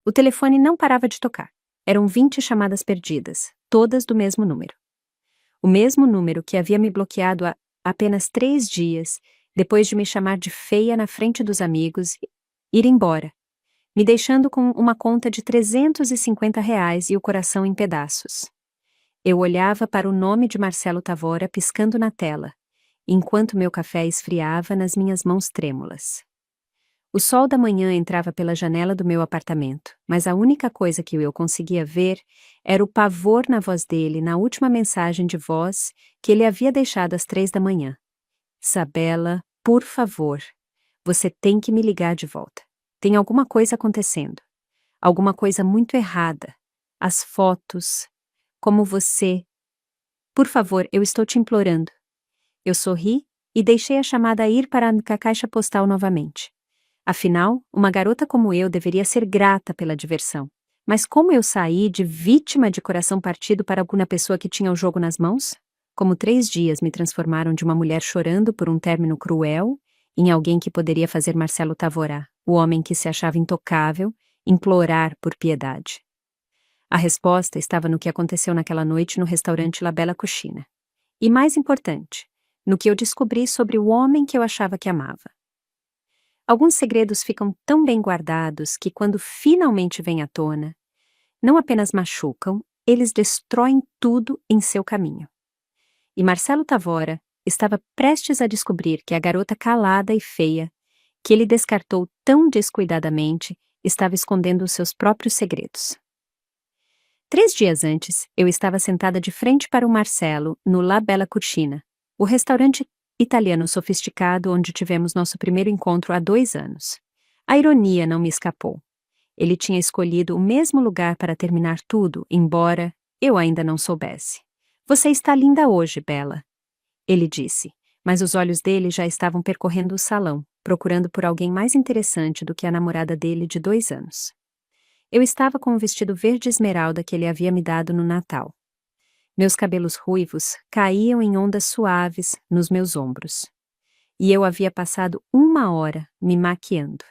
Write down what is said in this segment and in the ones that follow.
O telefone não parava de tocar. Eram 20 chamadas perdidas, todas do mesmo número. O mesmo número que havia me bloqueado há apenas 3 dias, depois de me chamar de feia na frente dos amigos, ir embora, me deixando com uma conta de R$ 350 e o coração em pedaços. Eu olhava para o nome de Marcelo Tavora piscando na tela, enquanto meu café esfriava nas minhas mãos trêmulas. O sol da manhã entrava pela janela do meu apartamento, mas a única coisa que eu conseguia ver era o pavor na voz dele na última mensagem de voz que ele havia deixado às 3 da manhã. Isabela, por favor, você tem que me ligar de volta. Tem alguma coisa acontecendo. Alguma coisa muito errada. As fotos. Como você. Por favor, eu estou te implorando. Eu sorri e deixei a chamada ir para a caixa postal novamente. Afinal, uma garota como eu deveria ser grata pela diversão. Mas como eu saí de vítima de coração partido para alguma pessoa que tinha o jogo nas mãos? Como 3 dias me transformaram de uma mulher chorando por um término cruel em alguém que poderia fazer Marcelo Tavora, o homem que se achava intocável, implorar por piedade. A resposta estava no que aconteceu naquela noite no restaurante La Bella Cucina. E mais importante, no que eu descobri sobre o homem que eu achava que amava. Alguns segredos ficam tão bem guardados que, quando finalmente vêm à tona, não apenas machucam, eles destroem tudo em seu caminho. E Marcelo Tavora estava prestes a descobrir que a garota calada e feia, que ele descartou tão descuidadamente, estava escondendo os seus próprios segredos. 3 dias antes, eu estava sentada de frente para o Marcelo no La Bella Cucina, o restaurante italiano sofisticado onde tivemos nosso primeiro encontro há 2 anos. A ironia não me escapou. Ele tinha escolhido o mesmo lugar para terminar tudo, embora eu ainda não soubesse. Você está linda hoje, Bella, ele disse, mas os olhos dele já estavam percorrendo o salão, procurando por alguém mais interessante do que a namorada dele de 2 anos. Eu estava com o vestido verde esmeralda que ele havia me dado no Natal. Meus cabelos ruivos caíam em ondas suaves nos meus ombros. E eu havia passado 1 hora me maquiando.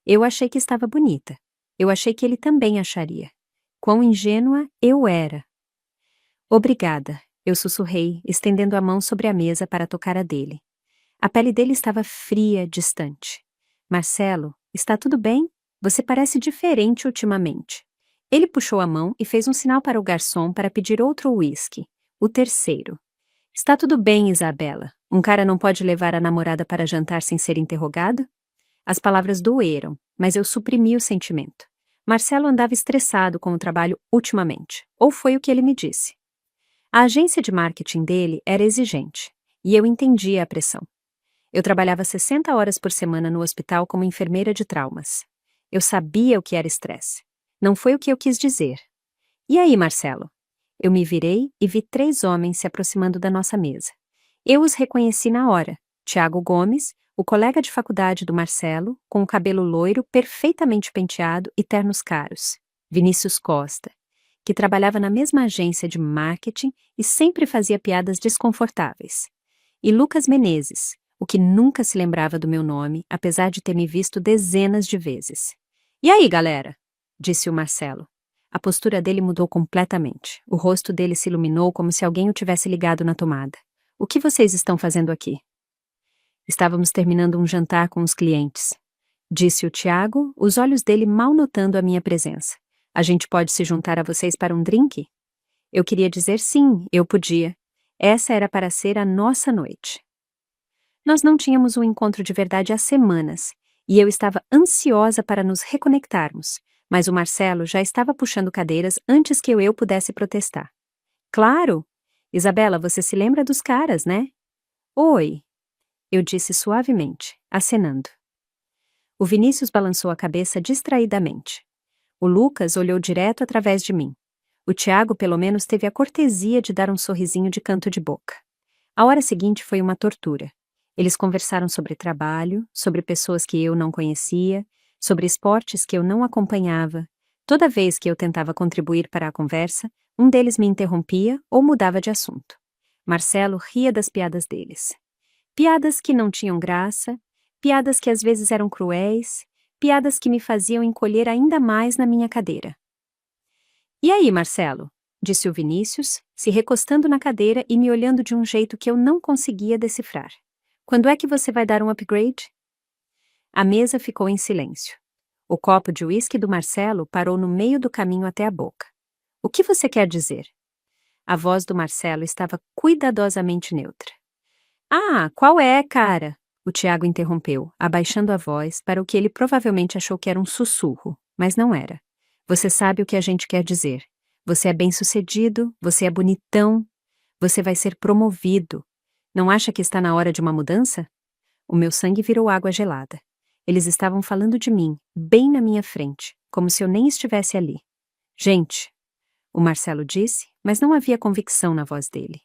Eu achei que estava bonita. Eu achei que ele também acharia. Quão ingênua eu era. Obrigada, eu sussurrei, estendendo a mão sobre a mesa para tocar a dele. A pele dele estava fria, distante. Marcelo, está tudo bem? Você parece diferente ultimamente. Ele puxou a mão e fez um sinal para o garçom para pedir outro uísque, o terceiro. Está tudo bem, Isabela. Um cara não pode levar a namorada para jantar sem ser interrogado? As palavras doeram, mas eu suprimi o sentimento. Marcelo andava estressado com o trabalho ultimamente, ou foi o que ele me disse. A agência de marketing dele era exigente, e eu entendia a pressão. Eu trabalhava 60 horas por semana no hospital como enfermeira de traumas. Eu sabia o que era estresse. Não foi o que eu quis dizer. E aí, Marcelo? Eu me virei e vi 3 homens se aproximando da nossa mesa. Eu os reconheci na hora. Tiago Gomes, o colega de faculdade do Marcelo, com o cabelo loiro perfeitamente penteado e ternos caros. Vinícius Costa, que trabalhava na mesma agência de marketing e sempre fazia piadas desconfortáveis. E Lucas Menezes, o que nunca se lembrava do meu nome, apesar de ter me visto dezenas de vezes. E aí, galera? Disse o Marcelo. A postura dele mudou completamente. O rosto dele se iluminou como se alguém o tivesse ligado na tomada. O que vocês estão fazendo aqui? Estávamos terminando um jantar com os clientes. Disse o Tiago, os olhos dele mal notando a minha presença. A gente pode se juntar a vocês para um drink? Eu queria dizer sim, eu podia. Essa era para ser a nossa noite. Nós não tínhamos um encontro de verdade há semanas, e eu estava ansiosa para nos reconectarmos, mas o Marcelo já estava puxando cadeiras antes que eu pudesse protestar. Claro! Isabela, você se lembra dos caras, né? Oi! Eu disse suavemente, acenando. O Vinícius balançou a cabeça distraidamente. O Lucas olhou direto através de mim. O Tiago, pelo menos, teve a cortesia de dar um sorrisinho de canto de boca. A hora seguinte foi uma tortura. Eles conversaram sobre trabalho, sobre pessoas que eu não conhecia, sobre esportes que eu não acompanhava. Toda vez que eu tentava contribuir para a conversa, um deles me interrompia ou mudava de assunto. Marcelo ria das piadas deles. Piadas que não tinham graça, piadas que às vezes eram cruéis, piadas que me faziam encolher ainda mais na minha cadeira. E aí, Marcelo? Disse o Vinícius, se recostando na cadeira e me olhando de um jeito que eu não conseguia decifrar. Quando é que você vai dar um upgrade? A mesa ficou em silêncio. O copo de uísque do Marcelo parou no meio do caminho até a boca. O que você quer dizer? A voz do Marcelo estava cuidadosamente neutra. Ah, qual é, cara? O Tiago interrompeu, abaixando a voz para o que ele provavelmente achou que era um sussurro, mas não era. Você sabe o que a gente quer dizer. Você é bem-sucedido, você é bonitão, você vai ser promovido. Não acha que está na hora de uma mudança? O meu sangue virou água gelada. Eles estavam falando de mim, bem na minha frente, como se eu nem estivesse ali. Gente, o Marcelo disse, mas não havia convicção na voz dele.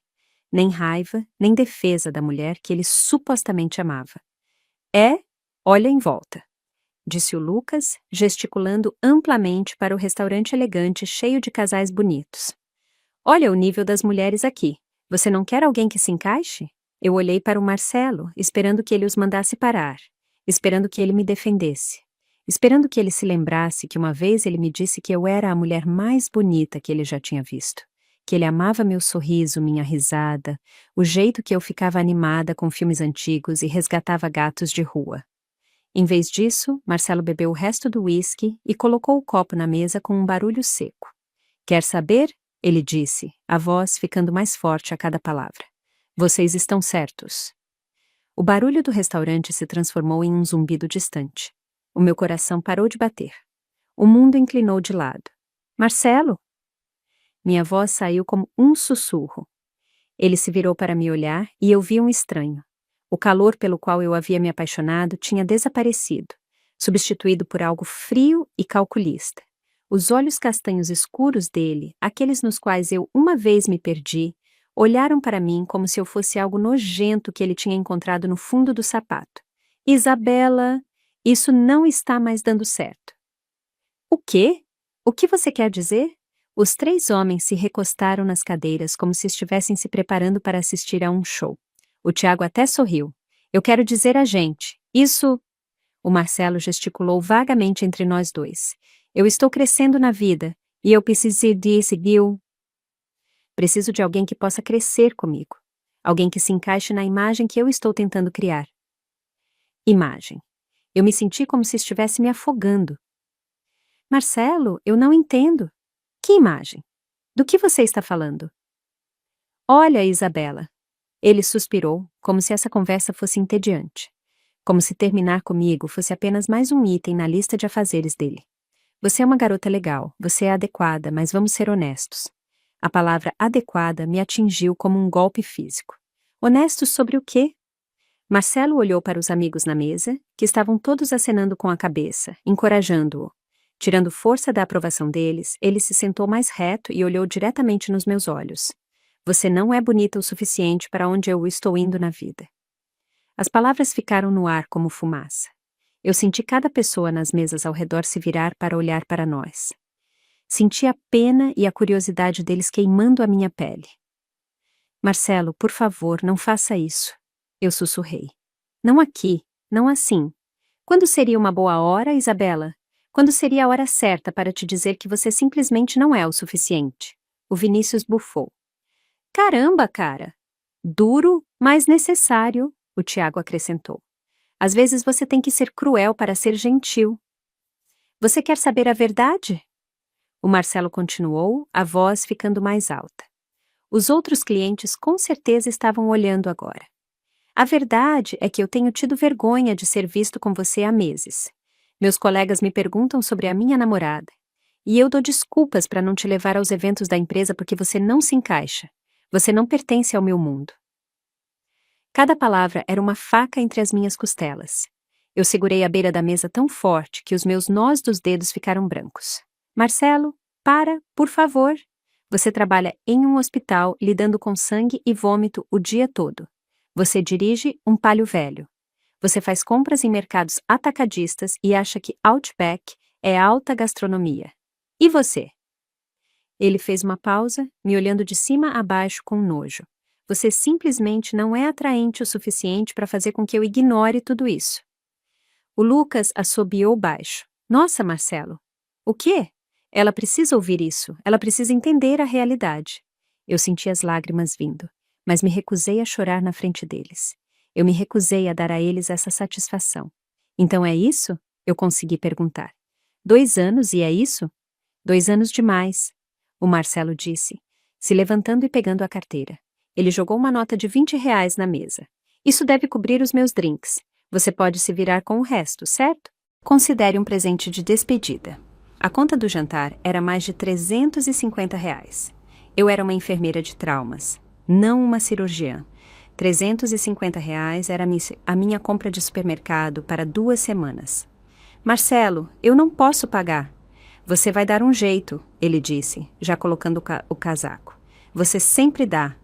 Nem raiva, nem defesa da mulher que ele supostamente amava. Olha em volta, disse o Lucas, gesticulando amplamente para o restaurante elegante cheio de casais bonitos. Olha o nível das mulheres aqui. Você não quer alguém que se encaixe? Eu olhei para o Marcelo, esperando que ele os mandasse parar, esperando que ele me defendesse, esperando que ele se lembrasse que uma vez ele me disse que eu era a mulher mais bonita que ele já tinha visto, que ele amava meu sorriso, minha risada, o jeito que eu ficava animada com filmes antigos e resgatava gatos de rua. Em vez disso, Marcelo bebeu o resto do uísque e colocou o copo na mesa com um barulho seco. Quer saber? Ele disse, a voz ficando mais forte a cada palavra. Vocês estão certos. O barulho do restaurante se transformou em um zumbido distante. O meu coração parou de bater. O mundo inclinou de lado. Marcelo? Minha voz saiu como um sussurro. Ele se virou para me olhar e eu vi um estranho. O calor pelo qual eu havia me apaixonado tinha desaparecido, substituído por algo frio e calculista. Os olhos castanhos escuros dele, aqueles nos quais eu uma vez me perdi, olharam para mim como se eu fosse algo nojento que ele tinha encontrado no fundo do sapato. Isabela, isso não está mais dando certo. O quê? O que você quer dizer? Os 3 homens se recostaram nas cadeiras como se estivessem se preparando para assistir a um show. O Tiago até sorriu. Eu quero dizer a gente, isso... O Marcelo gesticulou vagamente entre nós dois. Eu estou crescendo na vida, e eu preciso de seguir. Preciso de alguém que possa crescer comigo. Alguém que se encaixe na imagem que eu estou tentando criar. Imagem. Eu me senti como se estivesse me afogando. Marcelo, eu não entendo. Que imagem? Do que você está falando? Olha, Isabela. Ele suspirou, como se essa conversa fosse entediante. Como se terminar comigo fosse apenas mais um item na lista de afazeres dele. Você é uma garota legal, você é adequada, mas vamos ser honestos. A palavra adequada me atingiu como um golpe físico. Honestos sobre o quê? Marcelo olhou para os amigos na mesa, que estavam todos acenando com a cabeça, encorajando-o. Tirando força da aprovação deles, ele se sentou mais reto e olhou diretamente nos meus olhos. Você não é bonita o suficiente para onde eu estou indo na vida. As palavras ficaram no ar como fumaça. Eu senti cada pessoa nas mesas ao redor se virar para olhar para nós. Senti a pena e a curiosidade deles queimando a minha pele. Marcelo, por favor, não faça isso. Eu sussurrei. Não aqui, não assim. Quando seria uma boa hora, Isabela? Quando seria a hora certa para te dizer que você simplesmente não é o suficiente? O Vinícius bufou. Caramba, cara! Duro, mas necessário, o Tiago acrescentou. Às vezes você tem que ser cruel para ser gentil. Você quer saber a verdade? O Marcelo continuou, a voz ficando mais alta. Os outros clientes com certeza estavam olhando agora. A verdade é que eu tenho tido vergonha de ser visto com você há meses. Meus colegas me perguntam sobre a minha namorada. E eu dou desculpas para não te levar aos eventos da empresa porque você não se encaixa. Você não pertence ao meu mundo. Cada palavra era uma faca entre as minhas costelas. Eu segurei a beira da mesa tão forte que os meus nós dos dedos ficaram brancos. Marcelo, para, por favor. Você trabalha em um hospital lidando com sangue e vômito o dia todo. Você dirige um palio velho. Você faz compras em mercados atacadistas e acha que Outback é alta gastronomia. E você? Ele fez uma pausa, me olhando de cima a baixo com nojo. Você simplesmente não é atraente o suficiente para fazer com que eu ignore tudo isso. O Lucas assobiou baixo. Nossa, Marcelo! O quê? Ela precisa ouvir isso. Ela precisa entender a realidade. Eu senti as lágrimas vindo, mas me recusei a chorar na frente deles. Eu me recusei a dar a eles essa satisfação. Então é isso? Eu consegui perguntar. 2 anos e é isso? 2 anos demais, o Marcelo disse, se levantando e pegando a carteira. Ele jogou uma nota de R$ 20 na mesa. Isso deve cobrir os meus drinks. Você pode se virar com o resto, certo? Considere um presente de despedida. A conta do jantar era mais de R$ 350. Eu era uma enfermeira de traumas, não uma cirurgiã. R$ 350 era a minha compra de supermercado para 2 semanas. Marcelo, eu não posso pagar. Você vai dar um jeito, ele disse, já colocando o casaco. Você sempre dá.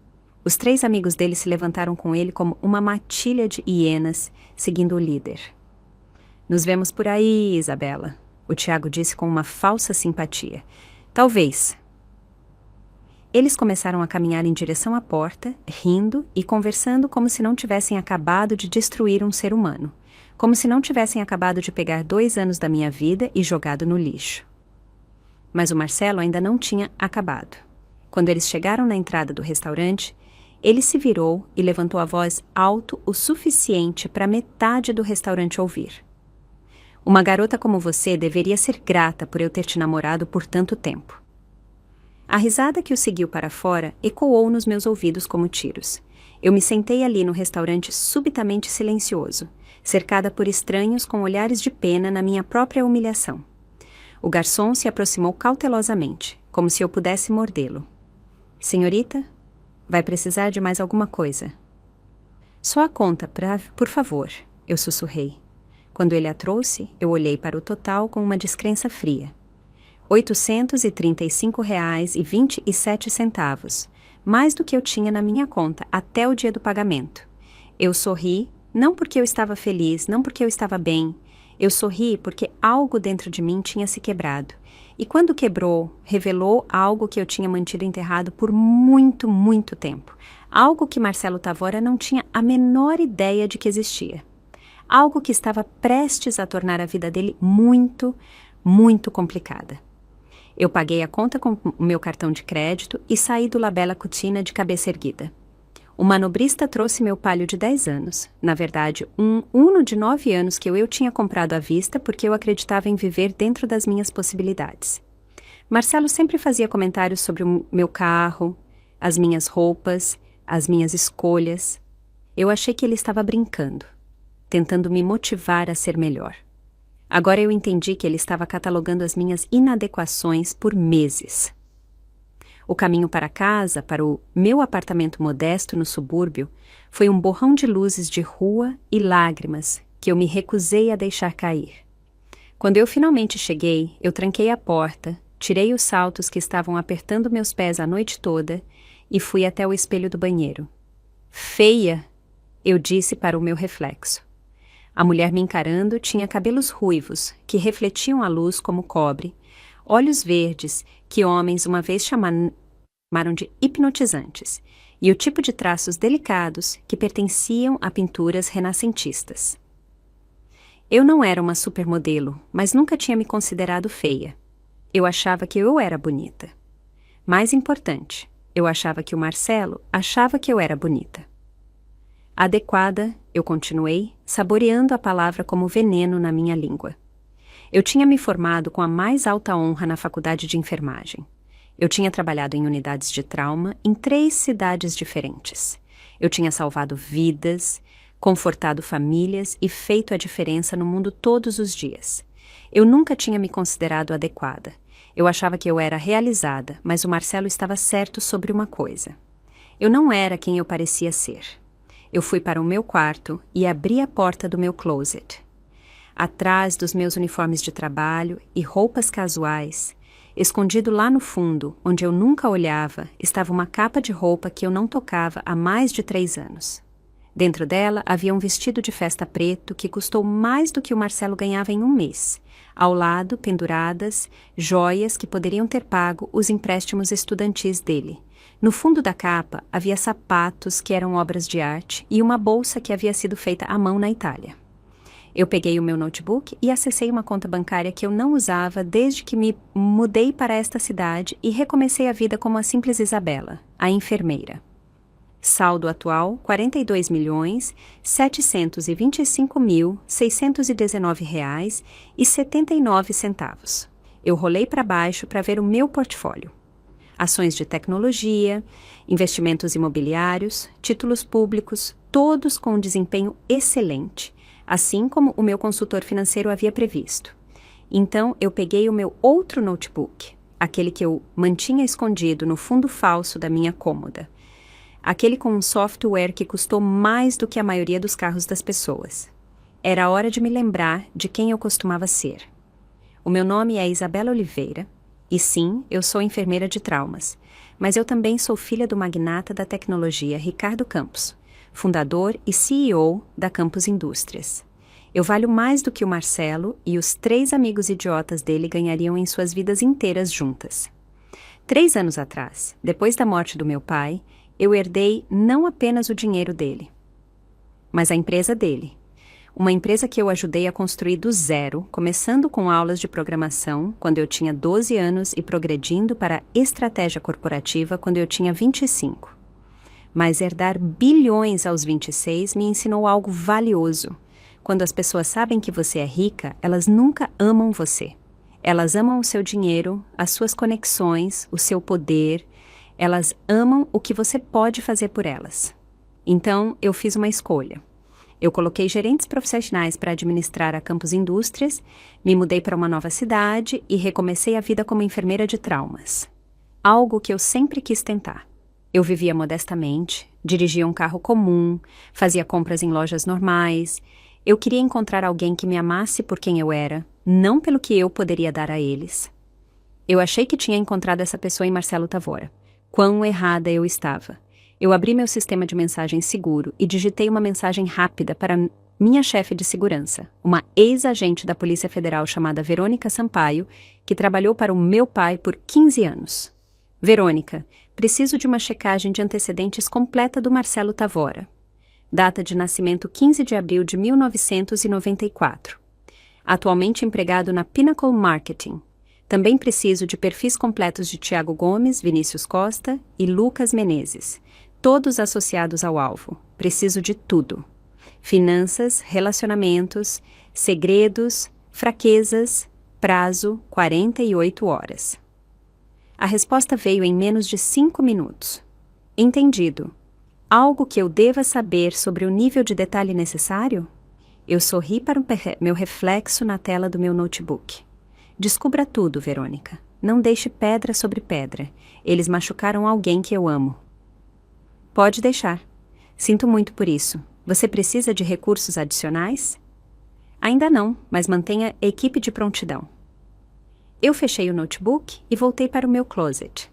Os 3 amigos dele se levantaram com ele como uma matilha de hienas, seguindo o líder. Nos vemos por aí, Isabela, o Tiago disse com uma falsa simpatia. Talvez. Eles começaram a caminhar em direção à porta, rindo e conversando como se não tivessem acabado de destruir um ser humano, como se não tivessem acabado de pegar 2 anos da minha vida e jogado no lixo. Mas o Marcelo ainda não tinha acabado. Quando eles chegaram na entrada do restaurante, ele se virou e levantou a voz alto o suficiente para metade do restaurante ouvir. Uma garota como você deveria ser grata por eu ter te namorado por tanto tempo. A risada que o seguiu para fora ecoou nos meus ouvidos como tiros. Eu me sentei ali no restaurante subitamente silencioso, cercada por estranhos com olhares de pena na minha própria humilhação. O garçom se aproximou cautelosamente, como se eu pudesse mordê-lo. Senhorita, vai precisar de mais alguma coisa? Só a conta, por favor, eu sussurrei. Quando ele a trouxe, eu olhei para o total com uma descrença fria. R$ 835,27, mais do que eu tinha na minha conta até o dia do pagamento. Eu sorri, não porque eu estava feliz, não porque eu estava bem. Eu sorri porque algo dentro de mim tinha se quebrado. E quando quebrou, revelou algo que eu tinha mantido enterrado por muito, muito tempo. Algo que Marcelo Tavora não tinha a menor ideia de que existia. Algo que estava prestes a tornar a vida dele muito, muito complicada. Eu paguei a conta com o meu cartão de crédito e saí do La Bella Cucina de cabeça erguida. O manobrista trouxe meu Palio de 10 anos, na verdade, um Uno de 9 anos que eu tinha comprado à vista porque eu acreditava em viver dentro das minhas possibilidades. Marcelo sempre fazia comentários sobre o meu carro, as minhas roupas, as minhas escolhas. Eu achei que ele estava brincando, tentando me motivar a ser melhor. Agora eu entendi que ele estava catalogando as minhas inadequações por meses. O caminho para casa, para o meu apartamento modesto no subúrbio, foi um borrão de luzes de rua e lágrimas que eu me recusei a deixar cair. Quando eu finalmente cheguei, eu tranquei a porta, tirei os saltos que estavam apertando meus pés a noite toda e fui até o espelho do banheiro. Feia, eu disse para o meu reflexo. A mulher me encarando tinha cabelos ruivos, que refletiam a luz como cobre, olhos verdes, que homens uma vez chamaram de hipnotizantes, e o tipo de traços delicados que pertenciam a pinturas renascentistas. Eu não era uma supermodelo, mas nunca tinha me considerado feia. Eu achava que eu era bonita. Mais importante, eu achava que o Marcelo achava que eu era bonita. Adequada, eu continuei, saboreando a palavra como veneno na minha língua. Eu tinha me formado com a mais alta honra na faculdade de enfermagem. Eu tinha trabalhado em unidades de trauma em 3 cidades diferentes. Eu tinha salvado vidas, confortado famílias e feito a diferença no mundo todos os dias. Eu nunca tinha me considerado adequada. Eu achava que eu era realizada, mas o Marcelo estava certo sobre uma coisa. Eu não era quem eu parecia ser. Eu fui para o meu quarto e abri a porta do meu closet. Atrás dos meus uniformes de trabalho e roupas casuais, escondido lá no fundo, onde eu nunca olhava, estava uma capa de roupa que eu não tocava há mais de 3 anos. Dentro dela havia um vestido de festa preto que custou mais do que o Marcelo ganhava em um mês. Ao lado, penduradas, joias que poderiam ter pago os empréstimos estudantis dele. No fundo da capa havia sapatos que eram obras de arte e uma bolsa que havia sido feita à mão na Itália. Eu peguei o meu notebook e acessei uma conta bancária que eu não usava desde que me mudei para esta cidade e recomecei a vida como a simples Isabela, a enfermeira. Saldo atual, R$ 42.725.619,79. Eu rolei para baixo para ver o meu portfólio. Ações de tecnologia, investimentos imobiliários, títulos públicos, todos com um desempenho excelente, assim como o meu consultor financeiro havia previsto. Então, eu peguei o meu outro notebook, aquele que eu mantinha escondido no fundo falso da minha cômoda. Aquele com um software que custou mais do que a maioria dos carros das pessoas. Era a hora de me lembrar de quem eu costumava ser. O meu nome é Isabela Oliveira, e sim, eu sou enfermeira de traumas, mas eu também sou filha do magnata da tecnologia Ricardo Campos, fundador e CEO da Campos Indústrias. Eu valho mais do que o Marcelo e os 3 amigos idiotas dele ganhariam em suas vidas inteiras juntas. 3 anos atrás, depois da morte do meu pai, eu herdei não apenas o dinheiro dele, mas a empresa dele. Uma empresa que eu ajudei a construir do zero, começando com aulas de programação quando eu tinha 12 anos e progredindo para estratégia corporativa quando eu tinha 25. Mas herdar bilhões aos 26 me ensinou algo valioso. Quando as pessoas sabem que você é rica, elas nunca amam você. Elas amam o seu dinheiro, as suas conexões, o seu poder. Elas amam o que você pode fazer por elas. Então, eu fiz uma escolha. Eu coloquei gerentes profissionais para administrar a Campos Indústrias, me mudei para uma nova cidade e recomecei a vida como enfermeira de traumas. Algo que eu sempre quis tentar. Eu vivia modestamente, dirigia um carro comum, fazia compras em lojas normais. Eu queria encontrar alguém que me amasse por quem eu era, não pelo que eu poderia dar a eles. Eu achei que tinha encontrado essa pessoa em Marcelo Tavora. Quão errada eu estava. Eu abri meu sistema de mensagem seguro e digitei uma mensagem rápida para minha chefe de segurança, uma ex-agente da Polícia Federal chamada Verônica Sampaio, que trabalhou para o meu pai por 15 anos. Verônica, preciso de uma checagem de antecedentes completa do Marcelo Tavora. Data de nascimento 15 de abril de 1994. Atualmente empregado na Pinnacle Marketing. Também preciso de perfis completos de Tiago Gomes, Vinícius Costa e Lucas Menezes, todos associados ao alvo. Preciso de tudo. Finanças, relacionamentos, segredos, fraquezas, prazo 48 horas. A resposta veio em menos de 5 minutos. Entendido. Algo que eu deva saber sobre o nível de detalhe necessário? Eu sorri para o meu reflexo na tela do meu notebook. Descubra tudo, Verônica. Não deixe pedra sobre pedra. Eles machucaram alguém que eu amo. Pode deixar. Sinto muito por isso. Você precisa de recursos adicionais? Ainda não, mas mantenha a equipe de prontidão. Eu fechei o notebook e voltei para o meu closet.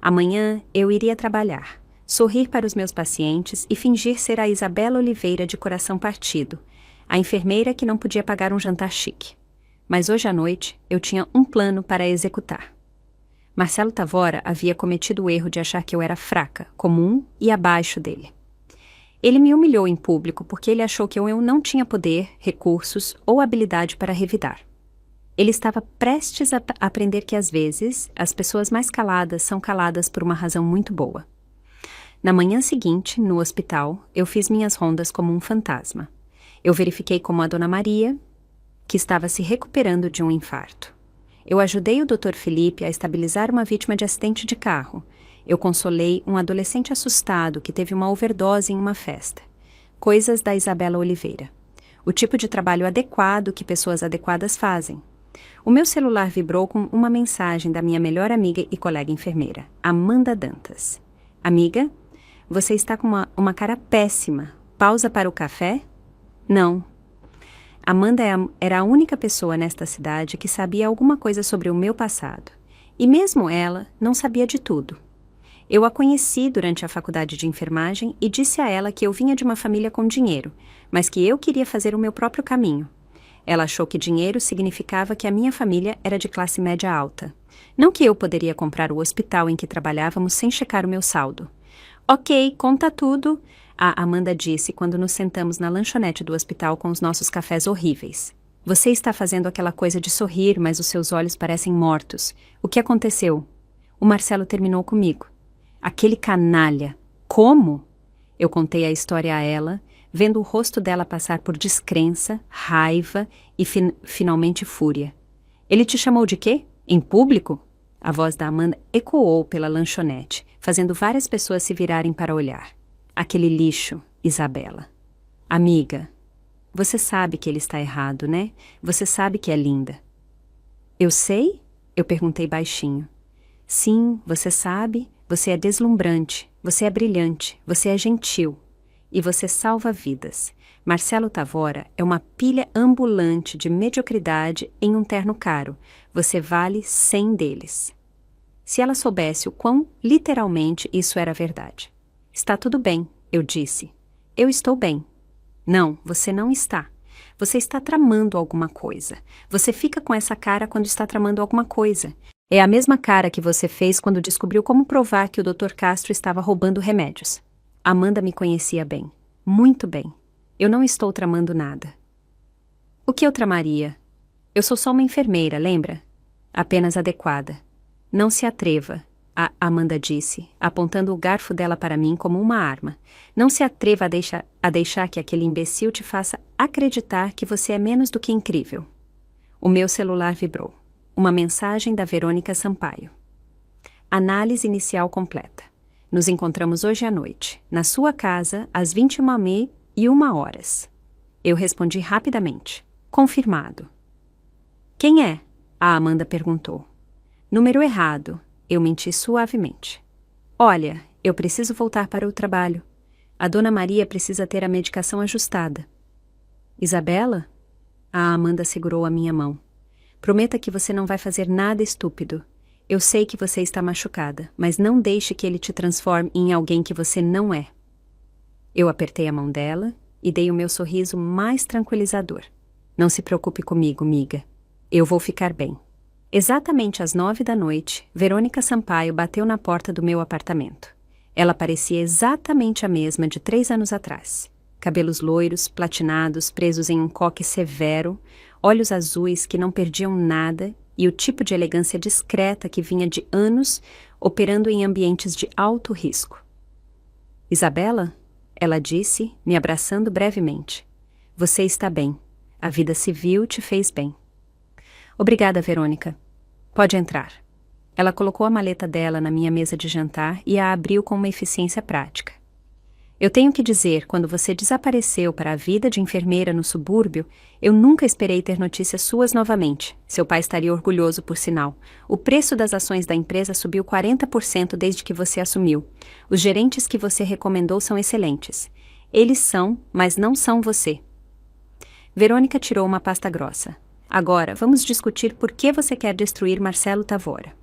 Amanhã eu iria trabalhar, sorrir para os meus pacientes e fingir ser a Isabela Oliveira de coração partido, a enfermeira que não podia pagar um jantar chique. Mas hoje à noite eu tinha um plano para executar. Marcelo Tavora havia cometido o erro de achar que eu era fraca, comum e abaixo dele. Ele me humilhou em público porque ele achou que eu não tinha poder, recursos ou habilidade para revidar. Ele estava prestes a aprender que às vezes as pessoas mais caladas são caladas por uma razão muito boa. Na manhã seguinte, no hospital, eu fiz minhas rondas como um fantasma. Eu verifiquei como a Dona Maria, que estava se recuperando de um infarto. Eu ajudei o Dr. Felipe a estabilizar uma vítima de acidente de carro. Eu consolei um adolescente assustado que teve uma overdose em uma festa. Coisas da Isabela Oliveira. O tipo de trabalho adequado que pessoas adequadas fazem. O meu celular vibrou com uma mensagem da minha melhor amiga e colega enfermeira, Amanda Dantas. Amiga, você está com uma cara péssima. Pausa para o café? Não. Amanda era a única pessoa nesta cidade que sabia alguma coisa sobre o meu passado. E mesmo ela não sabia de tudo. Eu a conheci durante a faculdade de enfermagem e disse a ela que eu vinha de uma família com dinheiro, mas que eu queria fazer o meu próprio caminho. Ela achou que dinheiro significava que a minha família era de classe média alta. Não que eu poderia comprar o hospital em que trabalhávamos sem checar o meu saldo. Ok, conta tudo. a Amanda disse quando nos sentamos na lanchonete do hospital com os nossos cafés horríveis. Você está fazendo aquela coisa de sorrir, mas os seus olhos parecem mortos. O que aconteceu? O Marcelo terminou comigo. Aquele canalha. Como? Eu contei a história a ela, vendo o rosto dela passar por descrença, raiva e finalmente fúria. Ele te chamou de quê? Em público? A voz da Amanda ecoou pela lanchonete, fazendo várias pessoas se virarem para olhar. Aquele lixo, Isabela. Amiga, você sabe que ele está errado, né? Você sabe que é linda. Eu sei? Eu perguntei baixinho. Sim, você sabe. Você é deslumbrante. Você é brilhante. Você é gentil. E você salva vidas. Marcelo Tavora é uma pilha ambulante de mediocridade em um terno caro. Você vale 100 deles. Se ela soubesse o quão literalmente isso era verdade. Está tudo bem, eu disse. Eu estou bem. Não, você não está. Você está tramando alguma coisa. Você fica com essa cara quando está tramando alguma coisa. É a mesma cara que você fez quando descobriu como provar que o Dr. Castro estava roubando remédios. Amanda me conhecia bem. Muito bem. Eu não estou tramando nada. O que eu tramaria? Eu sou só uma enfermeira, lembra? Apenas adequada. Não se atreva, a Amanda disse, apontando o garfo dela para mim como uma arma. Não se atreva a deixar que aquele imbecil te faça acreditar que você é menos do que incrível. O meu celular vibrou. Uma mensagem da Verônica Sampaio. Análise inicial completa. Nos encontramos hoje à noite, na sua casa, às 21h01. Eu respondi rapidamente. Confirmado. Quem é? A Amanda perguntou. Número errado. Eu menti suavemente. Olha, eu preciso voltar para o trabalho. A Dona Maria precisa ter a medicação ajustada. Isabela? A Amanda segurou a minha mão. Prometa que você não vai fazer nada estúpido. Eu sei que você está machucada, mas não deixe que ele te transforme em alguém que você não é. Eu apertei a mão dela e dei o meu sorriso mais tranquilizador. Não se preocupe comigo, miga. Eu vou ficar bem. Exatamente às 21h, Verônica Sampaio bateu na porta do meu apartamento. Ela parecia exatamente a mesma de 3 anos atrás. Cabelos loiros, platinados, presos em um coque severo, olhos azuis que não perdiam nada e o tipo de elegância discreta que vinha de anos operando em ambientes de alto risco. Isabela? Ela disse, me abraçando brevemente. Você está bem. A vida civil te fez bem. Obrigada, Verônica. Pode entrar. Ela colocou a maleta dela na minha mesa de jantar e a abriu com uma eficiência prática. Eu tenho que dizer, quando você desapareceu para a vida de enfermeira no subúrbio, eu nunca esperei ter notícias suas novamente. Seu pai estaria orgulhoso, por sinal. O preço das ações da empresa subiu 40% desde que você assumiu. Os gerentes que você recomendou são excelentes. Eles são, mas não são você. Verônica tirou uma pasta grossa. Agora, vamos discutir por que você quer destruir Marcelo Tavora.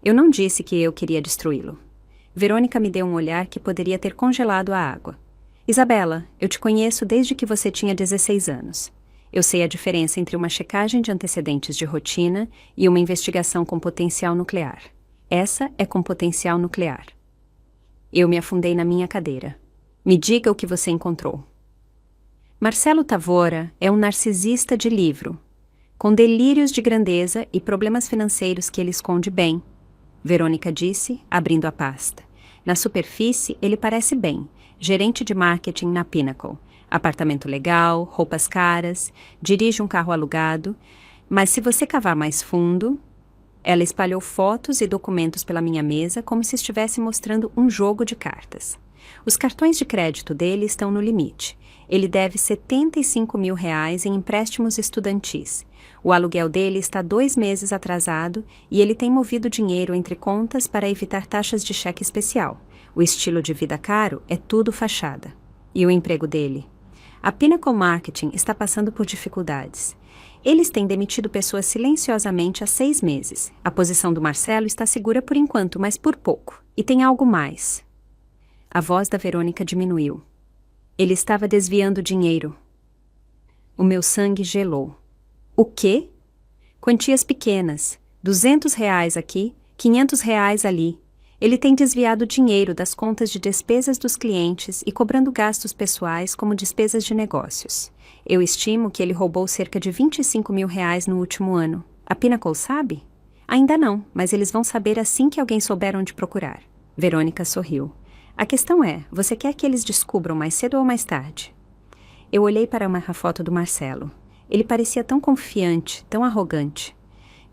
Eu não disse que eu queria destruí-lo. Verônica me deu um olhar que poderia ter congelado a água. Isabela, eu te conheço desde que você tinha 16 anos. Eu sei a diferença entre uma checagem de antecedentes de rotina e uma investigação com potencial nuclear. Essa é com potencial nuclear. Eu me afundei na minha cadeira. Me diga o que você encontrou. Marcelo Tavora é um narcisista de livro, com delírios de grandeza e problemas financeiros que ele esconde bem, Verônica disse, abrindo a pasta. Na superfície, ele parece bem, gerente de marketing na Pinnacle, apartamento legal, roupas caras, dirige um carro alugado, mas se você cavar mais fundo... Ela espalhou fotos e documentos pela minha mesa como se estivesse mostrando um jogo de cartas. Os cartões de crédito dele estão no limite. Ele deve R$75 mil em empréstimos estudantis. O aluguel dele está 2 meses atrasado e ele tem movido dinheiro entre contas para evitar taxas de cheque especial. O estilo de vida caro é tudo fachada. E o emprego dele? A Pinnacle Marketing está passando por dificuldades. Eles têm demitido pessoas silenciosamente há 6 meses. A posição do Marcelo está segura por enquanto, mas por pouco. E tem algo mais. A voz da Verônica diminuiu. Ele estava desviando dinheiro. O meu sangue gelou. O quê? Quantias pequenas. R$200 aqui, R$500 ali. Ele tem desviado dinheiro das contas de despesas dos clientes e cobrando gastos pessoais como despesas de negócios. Eu estimo que ele roubou cerca de R$ 25 mil no último ano. A Pinnacle sabe? Ainda não, mas eles vão saber assim que alguém souber onde procurar. Verônica sorriu. A questão é, você quer que eles descubram mais cedo ou mais tarde? Eu olhei para uma foto do Marcelo. Ele parecia tão confiante, tão arrogante.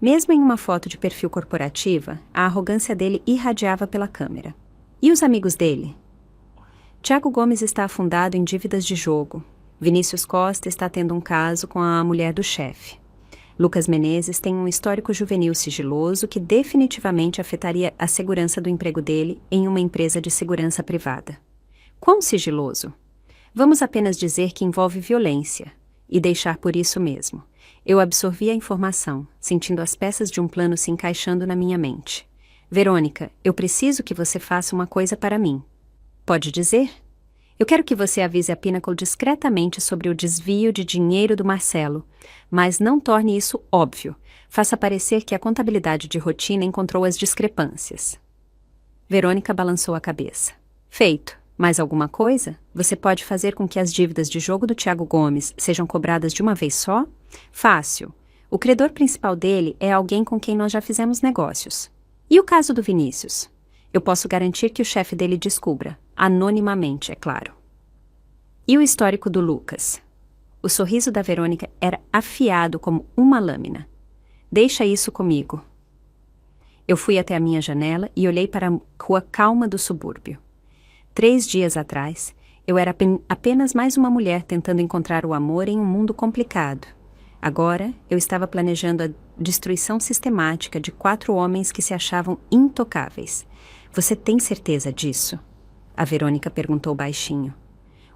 Mesmo em uma foto de perfil corporativa, a arrogância dele irradiava pela câmera. E os amigos dele? Thiago Gomes está afundado em dívidas de jogo. Vinícius Costa está tendo um caso com a mulher do chefe. Lucas Menezes tem um histórico juvenil sigiloso que definitivamente afetaria a segurança do emprego dele em uma empresa de segurança privada. Quão sigiloso? Vamos apenas dizer que envolve violência, e deixar por isso mesmo. Eu absorvi a informação, sentindo as peças de um plano se encaixando na minha mente. Verônica, eu preciso que você faça uma coisa para mim. Pode dizer? Eu quero que você avise a Pinnacle discretamente sobre o desvio de dinheiro do Marcelo, mas não torne isso óbvio. Faça parecer que a contabilidade de rotina encontrou as discrepâncias. Verônica balançou a cabeça. Feito. Mais alguma coisa? Você pode fazer com que as dívidas de jogo do Thiago Gomes sejam cobradas de uma vez só? Fácil. O credor principal dele é alguém com quem nós já fizemos negócios. E o caso do Vinícius? Eu posso garantir que o chefe dele descubra. Anonimamente, é claro. E o histórico do Lucas? O sorriso da Verônica era afiado como uma lâmina. Deixa isso comigo. Eu fui até a minha janela e olhei para a rua calma do subúrbio. 3 dias atrás, eu era apenas mais uma mulher tentando encontrar o amor em um mundo complicado. Agora, eu estava planejando a destruição sistemática de 4 homens que se achavam intocáveis. Você tem certeza disso? A Verônica perguntou baixinho.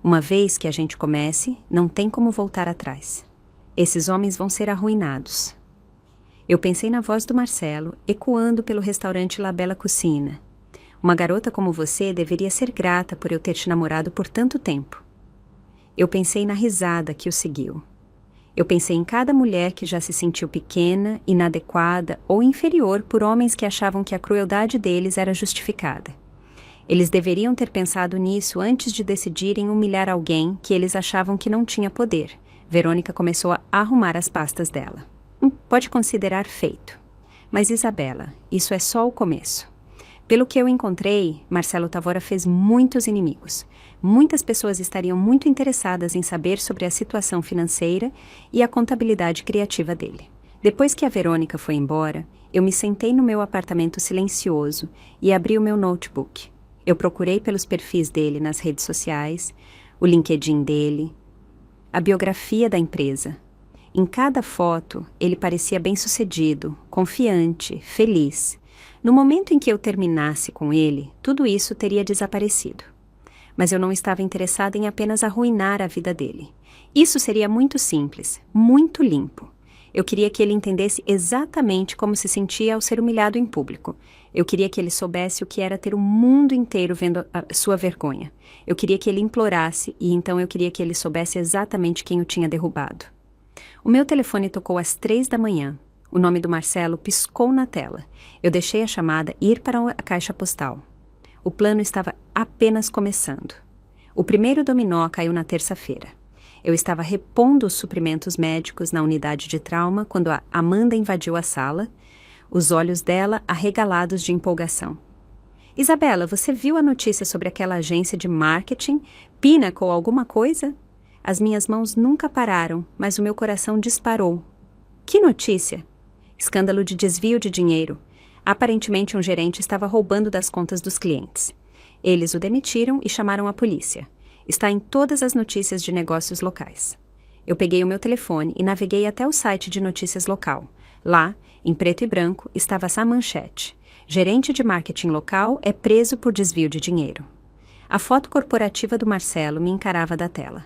Uma vez que a gente comece, não tem como voltar atrás. Esses homens vão ser arruinados. Eu pensei na voz do Marcelo, ecoando pelo restaurante La Bella Cucina. Uma garota como você deveria ser grata por eu ter te namorado por tanto tempo. Eu pensei na risada que o seguiu. Eu pensei em cada mulher que já se sentiu pequena, inadequada ou inferior por homens que achavam que a crueldade deles era justificada. Eles deveriam ter pensado nisso antes de decidirem humilhar alguém que eles achavam que não tinha poder. Verônica começou a arrumar as pastas dela. Pode considerar feito. Mas, Isabela, isso é só o começo. Pelo que eu encontrei, Marcelo Tavora fez muitos inimigos. Muitas pessoas estariam muito interessadas em saber sobre a situação financeira e a contabilidade criativa dele. Depois que a Verônica foi embora, eu me sentei no meu apartamento silencioso e abri o meu notebook. Eu procurei pelos perfis dele nas redes sociais, o LinkedIn dele, a biografia da empresa. Em cada foto, ele parecia bem-sucedido, confiante, feliz. No momento em que eu terminasse com ele, tudo isso teria desaparecido. Mas eu não estava interessada em apenas arruinar a vida dele. Isso seria muito simples, muito limpo. Eu queria que ele entendesse exatamente como se sentia ao ser humilhado em público. Eu queria que ele soubesse o que era ter o mundo inteiro vendo a sua vergonha. Eu queria que ele implorasse e então eu queria que ele soubesse exatamente quem o tinha derrubado. O meu telefone tocou às 3 da manhã. O nome do Marcelo piscou na tela. Eu deixei a chamada ir para a caixa postal. O plano estava apenas começando. O primeiro dominó caiu na terça-feira. Eu estava repondo os suprimentos médicos na unidade de trauma quando a Amanda invadiu a sala, os olhos dela arregalados de empolgação. Isabela, você viu a notícia sobre aquela agência de marketing, Pinnacle ou alguma coisa? As minhas mãos nunca pararam, mas o meu coração disparou. Que notícia? Escândalo de desvio de dinheiro. Aparentemente um gerente estava roubando das contas dos clientes. Eles o demitiram e chamaram a polícia. Está em todas as notícias de negócios locais. Eu peguei o meu telefone e naveguei até o site de notícias local. Lá, em preto e branco, estava essa manchete. Gerente de marketing local é preso por desvio de dinheiro. A foto corporativa do Marcelo me encarava da tela.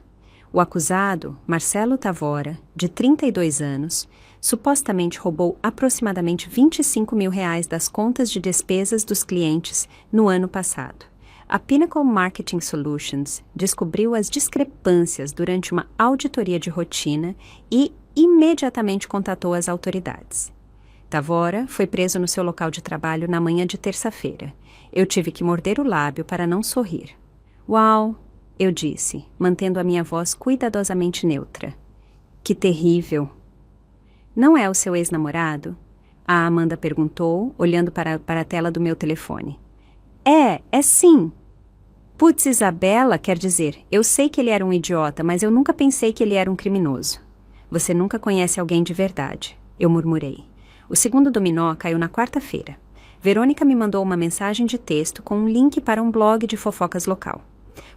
O acusado, Marcelo Tavora, de 32 anos, supostamente roubou aproximadamente R$ 25 mil das contas de despesas dos clientes no ano passado. A Pinnacle Marketing Solutions descobriu as discrepâncias durante uma auditoria de rotina e imediatamente contatou as autoridades. Tavora foi preso no seu local de trabalho na manhã de terça-feira. Eu tive que morder o lábio para não sorrir. Uau, eu disse, mantendo a minha voz cuidadosamente neutra. Que terrível. Não é o seu ex-namorado? A Amanda perguntou, olhando para a tela do meu telefone. É sim. Putz, Isabela, quer dizer, eu sei que ele era um idiota, mas eu nunca pensei que ele era um criminoso. Você nunca conhece alguém de verdade, eu murmurei. O segundo dominó caiu na quarta-feira. Verônica me mandou uma mensagem de texto com um link para um blog de fofocas local.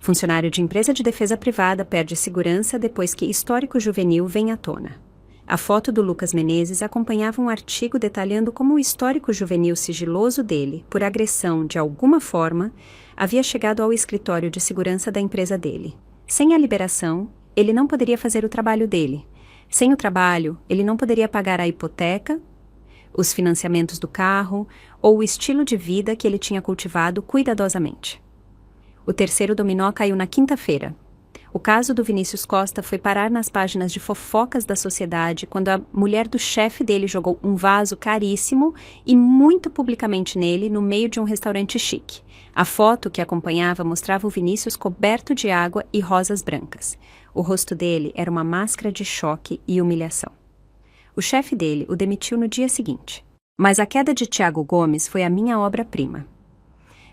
Funcionário de empresa de defesa privada perde segurança depois que histórico juvenil vem à tona. A foto do Lucas Menezes acompanhava um artigo detalhando como o histórico juvenil sigiloso dele, por agressão de alguma forma, havia chegado ao escritório de segurança da empresa dele. Sem a liberação, ele não poderia fazer o trabalho dele. Sem o trabalho, ele não poderia pagar a hipoteca, os financiamentos do carro ou o estilo de vida que ele tinha cultivado cuidadosamente. O terceiro dominó caiu na quinta-feira. O caso do Vinícius Costa foi parar nas páginas de fofocas da sociedade quando a mulher do chefe dele jogou um vaso caríssimo e muito publicamente nele no meio de um restaurante chique. A foto que acompanhava mostrava o Vinícius coberto de água e rosas brancas. O rosto dele era uma máscara de choque e humilhação. O chefe dele o demitiu no dia seguinte. Mas a queda de Tiago Gomes foi a minha obra-prima.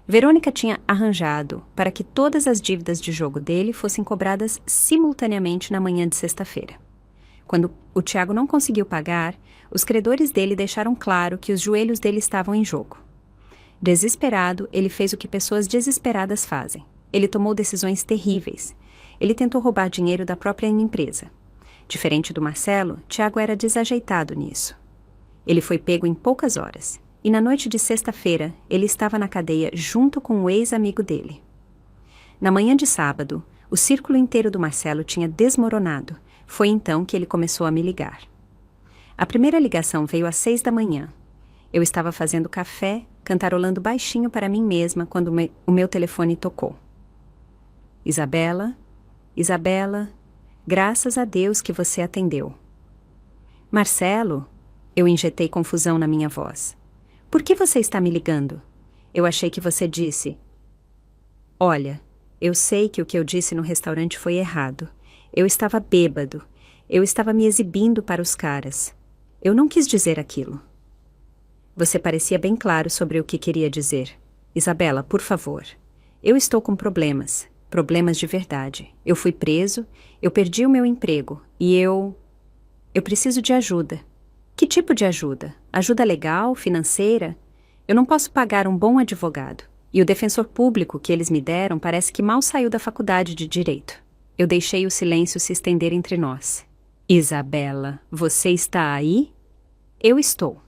Verônica tinha arranjado para que todas as dívidas de jogo dele fossem cobradas simultaneamente na manhã de sexta-feira. Quando o Tiago não conseguiu pagar, os credores dele deixaram claro que os joelhos dele estavam em jogo. Desesperado, ele fez o que pessoas desesperadas fazem. Ele tomou decisões terríveis. Ele tentou roubar dinheiro da própria empresa. Diferente do Marcelo, Tiago era desajeitado nisso. Ele foi pego em poucas horas. E na noite de sexta-feira, ele estava na cadeia junto com o ex-amigo dele. Na manhã de sábado, o círculo inteiro do Marcelo tinha desmoronado. Foi então que ele começou a me ligar. A primeira ligação veio às 6 da manhã. Eu estava fazendo café, cantarolando baixinho para mim mesma quando o meu telefone tocou. Isabela, Isabela, graças a Deus que você atendeu. Marcelo, eu injetei confusão na minha voz. Por que você está me ligando? Eu achei que você disse. Olha, eu sei que o que eu disse no restaurante foi errado. Eu estava bêbado. Eu estava me exibindo para os caras. Eu não quis dizer aquilo. Você parecia bem claro sobre o que queria dizer. Isabela, por favor. Eu estou com problemas. Problemas de verdade. Eu fui preso, eu perdi o meu emprego e eu preciso de ajuda. Que tipo de ajuda? Ajuda legal, financeira? Eu não posso pagar um bom advogado. E o defensor público que eles me deram parece que mal saiu da faculdade de Direito. Eu deixei o silêncio se estender entre nós. Isabela, você está aí? Eu estou.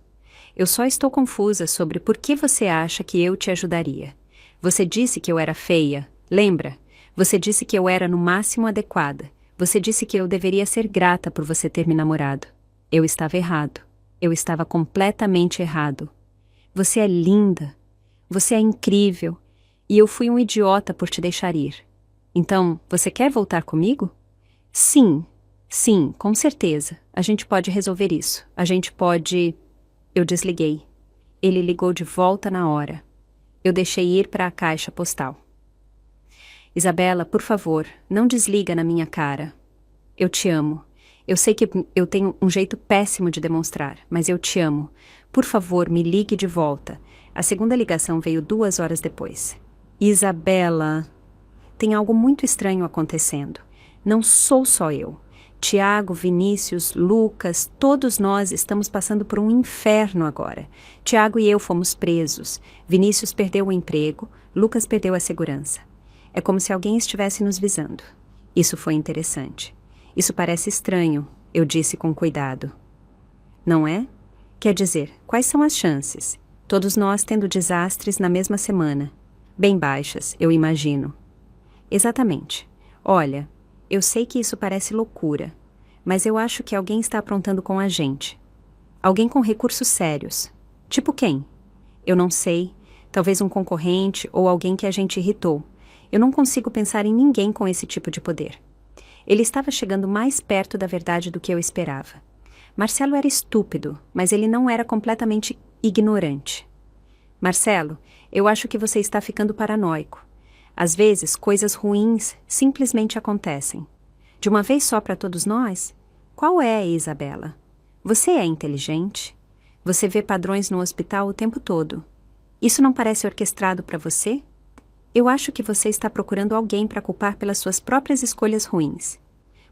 Eu só estou confusa sobre por que você acha que eu te ajudaria. Você disse que eu era feia, lembra? Você disse que eu era no máximo adequada. Você disse que eu deveria ser grata por você ter me namorado. Eu estava errado. Eu estava completamente errado. Você é linda. Você é incrível. E eu fui um idiota por te deixar ir. Então, você quer voltar comigo? Sim, com certeza. A gente pode resolver isso. A gente pode... Eu desliguei. Ele ligou de volta na hora. Eu deixei ir para a caixa postal. Isabela, por favor, não desliga na minha cara. Eu te amo. Eu sei que eu tenho um jeito péssimo de demonstrar, mas eu te amo. Por favor, me ligue de volta. A segunda ligação veio 2 horas depois. Isabela, tem algo muito estranho acontecendo. Não sou só eu. Tiago, Vinícius, Lucas, todos nós estamos passando por um inferno agora. Tiago e eu fomos presos. Vinícius perdeu o emprego, Lucas perdeu a segurança. É como se alguém estivesse nos visando. Isso foi interessante. Isso parece estranho, eu disse com cuidado. Não é? Quer dizer, quais são as chances? Todos nós tendo desastres na mesma semana. Bem baixas, eu imagino. Exatamente. Olha, eu sei que isso parece loucura, mas eu acho que alguém está aprontando com a gente. Alguém com recursos sérios. Tipo quem? Eu não sei. Talvez um concorrente ou alguém que a gente irritou. Eu não consigo pensar em ninguém com esse tipo de poder. Ele estava chegando mais perto da verdade do que eu esperava. Marcelo era estúpido, mas ele não era completamente ignorante. Marcelo, eu acho que você está ficando paranoico. Às vezes, coisas ruins simplesmente acontecem. De uma vez só para todos nós? Qual é, Isabela? Você é inteligente? Você vê padrões no hospital o tempo todo. Isso não parece orquestrado para você? Eu acho que você está procurando alguém para culpar pelas suas próprias escolhas ruins.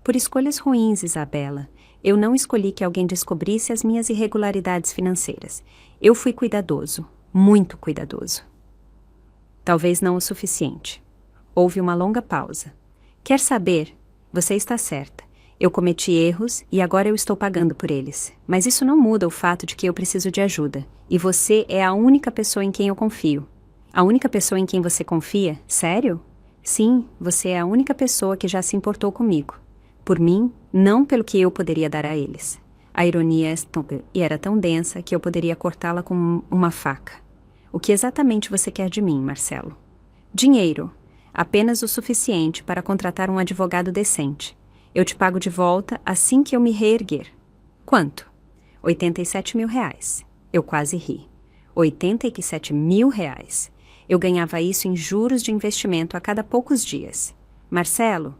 Por escolhas ruins, Isabela, eu não escolhi que alguém descobrisse as minhas irregularidades financeiras. Eu fui cuidadoso, muito cuidadoso. Talvez não o suficiente. Houve uma longa pausa. Quer saber? Você está certa. Eu cometi erros e agora eu estou pagando por eles. Mas isso não muda o fato de que eu preciso de ajuda. E você é a única pessoa em quem eu confio. A única pessoa em quem você confia? Sério? Sim, você é a única pessoa que já se importou comigo. Por mim, não pelo que eu poderia dar a eles. A ironia era tão densa que eu poderia cortá-la com uma faca. O que exatamente você quer de mim, Marcelo? Dinheiro. Apenas o suficiente para contratar um advogado decente. Eu te pago de volta assim que eu me reerguer. Quanto? 87 mil reais. Eu quase ri. 87 mil reais. Eu ganhava isso em juros de investimento a cada poucos dias. Marcelo,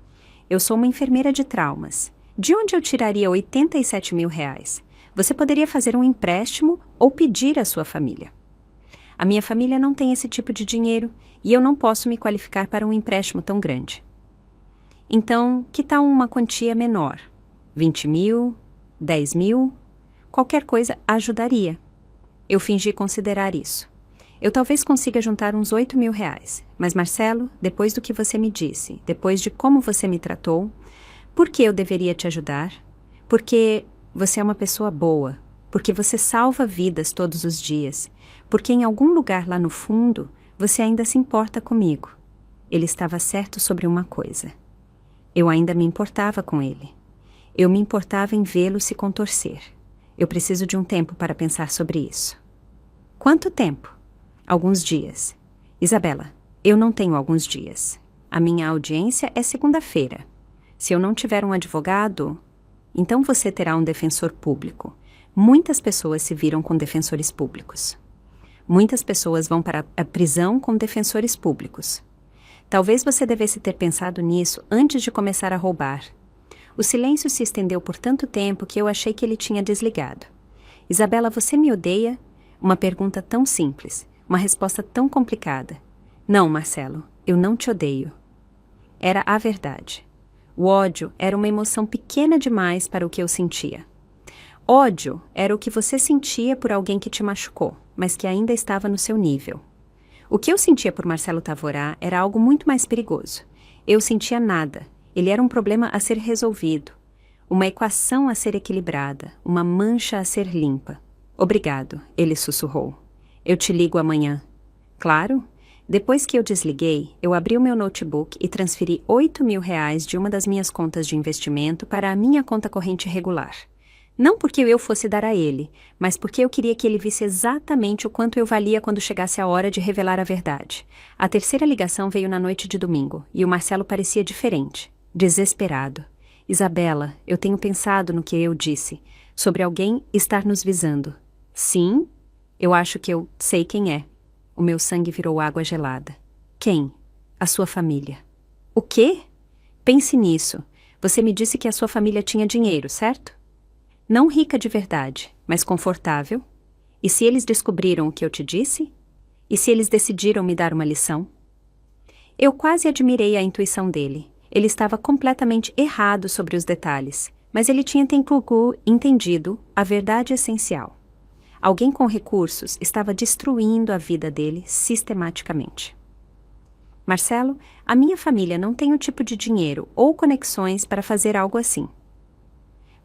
eu sou uma enfermeira de traumas. De onde eu tiraria 87 mil reais? Você poderia fazer um empréstimo ou pedir à sua família. A minha família não tem esse tipo de dinheiro e eu não posso me qualificar para um empréstimo tão grande. Então, que tal uma quantia menor? 20 mil? 10 mil? Qualquer coisa ajudaria. Eu fingi considerar isso. Eu talvez consiga juntar uns 8 mil reais. Mas, Marcelo, depois do que você me disse, depois de como você me tratou, por que eu deveria te ajudar? Porque você é uma pessoa boa. Porque você salva vidas todos os dias. Porque em algum lugar lá no fundo, você ainda se importa comigo. Ele estava certo sobre uma coisa. Eu ainda me importava com ele. Eu me importava em vê-lo se contorcer. Eu preciso de um tempo para pensar sobre isso. Quanto tempo? Alguns dias. Isabela, eu não tenho alguns dias. A minha audiência é segunda-feira. Se eu não tiver um advogado, então você terá um defensor público. Muitas pessoas se viram com defensores públicos. Muitas pessoas vão para a prisão com defensores públicos. Talvez você devesse ter pensado nisso antes de começar a roubar. O silêncio se estendeu por tanto tempo que eu achei que ele tinha desligado. Isabela, você me odeia? Uma pergunta tão simples, uma resposta tão complicada. Não, Marcelo, eu não te odeio. Era a verdade. O ódio era uma emoção pequena demais para o que eu sentia. Ódio era o que você sentia por alguém que te machucou, mas que ainda estava no seu nível. O que eu sentia por Marcelo Tavorar era algo muito mais perigoso. Eu sentia nada. Ele era um problema a ser resolvido. Uma equação a ser equilibrada. Uma mancha a ser limpa. Obrigado, ele sussurrou. Eu te ligo amanhã. Claro. Depois que eu desliguei, eu abri o meu notebook e transferi 8 mil reais de uma das minhas contas de investimento para a minha conta corrente regular. Não porque eu fosse dar a ele, mas porque eu queria que ele visse exatamente o quanto eu valia quando chegasse a hora de revelar a verdade. A terceira ligação veio na noite de domingo, e o Marcelo parecia diferente, desesperado. Isabela, eu tenho pensado no que eu disse, sobre alguém estar nos visando. Sim? Eu acho que eu sei quem é. O meu sangue virou água gelada. Quem? A sua família. O quê? Pense nisso. Você me disse que a sua família tinha dinheiro, certo? Não rica de verdade, mas confortável. E se eles descobriram o que eu te disse? E se eles decidiram me dar uma lição? Eu quase admirei a intuição dele. Ele estava completamente errado sobre os detalhes, mas ele tinha entendido a verdade essencial. Alguém com recursos estava destruindo a vida dele sistematicamente. Marcelo, a minha família não tem o tipo de dinheiro ou conexões para fazer algo assim.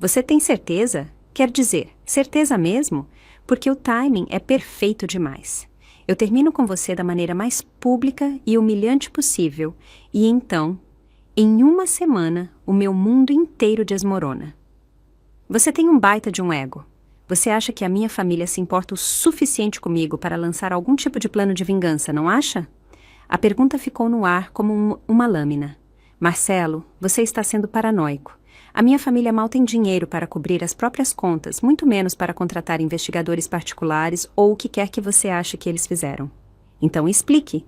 Você tem certeza? Quer dizer, certeza mesmo? Porque o timing é perfeito demais. Eu termino com você da maneira mais pública e humilhante possível, e então, em uma semana, o meu mundo inteiro desmorona. Você tem um baita de um ego. Você acha que a minha família se importa o suficiente comigo para lançar algum tipo de plano de vingança, não acha? A pergunta ficou no ar como uma lâmina. Marcelo, você está sendo paranoico. A minha família mal tem dinheiro para cobrir as próprias contas, muito menos para contratar investigadores particulares ou o que quer que você ache que eles fizeram. Então explique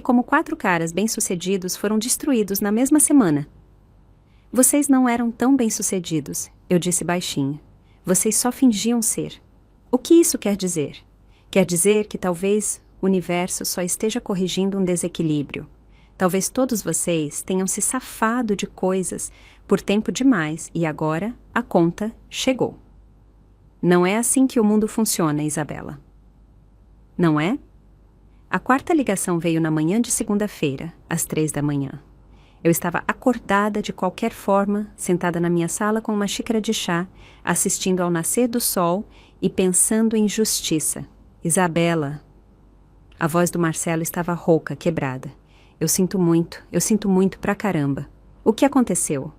como 4 caras bem-sucedidos foram destruídos na mesma semana. Vocês não eram tão bem-sucedidos, eu disse baixinho. Vocês só fingiam ser. O que isso quer dizer? Quer dizer que talvez o universo só esteja corrigindo um desequilíbrio. Talvez todos vocês tenham se safado de coisas por tempo demais e agora a conta chegou. Não é assim que o mundo funciona, Isabela. Não é? A 4ª ligação veio na manhã de segunda-feira, às 3 da manhã. Eu estava acordada de qualquer forma, sentada na minha sala com uma xícara de chá, assistindo ao nascer do sol e pensando em justiça. Isabela. A voz do Marcelo estava rouca, quebrada. Eu sinto muito pra caramba. O que aconteceu?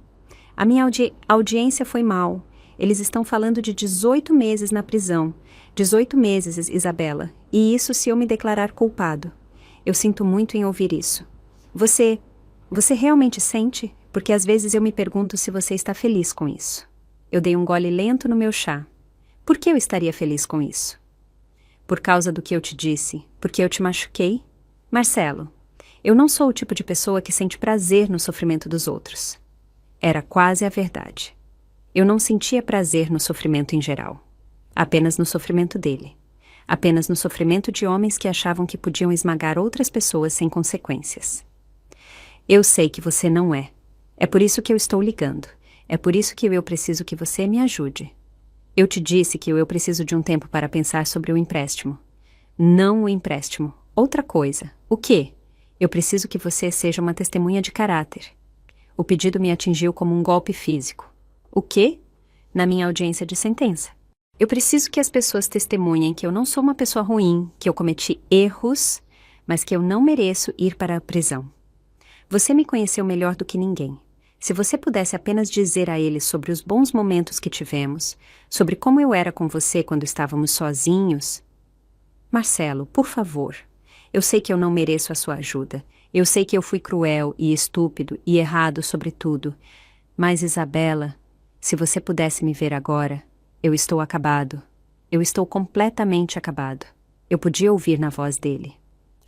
A minha audiência foi mal. Eles estão falando de 18 meses na prisão. 18 meses, Isabela. E isso se eu me declarar culpado. Eu sinto muito em ouvir isso. Você realmente sente? Porque às vezes eu me pergunto se você está feliz com isso. Eu dei um gole lento no meu chá. Por que eu estaria feliz com isso? Por causa do que eu te disse? Porque eu te machuquei? Marcelo, eu não sou o tipo de pessoa que sente prazer no sofrimento dos outros. Era quase a verdade. Eu não sentia prazer no sofrimento em geral. Apenas no sofrimento dele. Apenas no sofrimento de homens que achavam que podiam esmagar outras pessoas sem consequências. Eu sei que você não é. É por isso que eu estou ligando. É por isso que eu preciso que você me ajude. Eu te disse que eu preciso de um tempo para pensar sobre o empréstimo. Não o empréstimo. Outra coisa. O quê? Eu preciso que você seja uma testemunha de caráter. O pedido me atingiu como um golpe físico. O quê? Na minha audiência de sentença. Eu preciso que as pessoas testemunhem que eu não sou uma pessoa ruim, que eu cometi erros, mas que eu não mereço ir para a prisão. Você me conheceu melhor do que ninguém. Se você pudesse apenas dizer a eles sobre os bons momentos que tivemos, sobre como eu era com você quando estávamos sozinhos... Marcelo, por favor. Eu sei que eu não mereço a sua ajuda. Eu sei que eu fui cruel e estúpido e errado sobre tudo. Mas, Isabela, se você pudesse me ver agora, eu estou acabado. Eu estou completamente acabado. Eu podia ouvir na voz dele.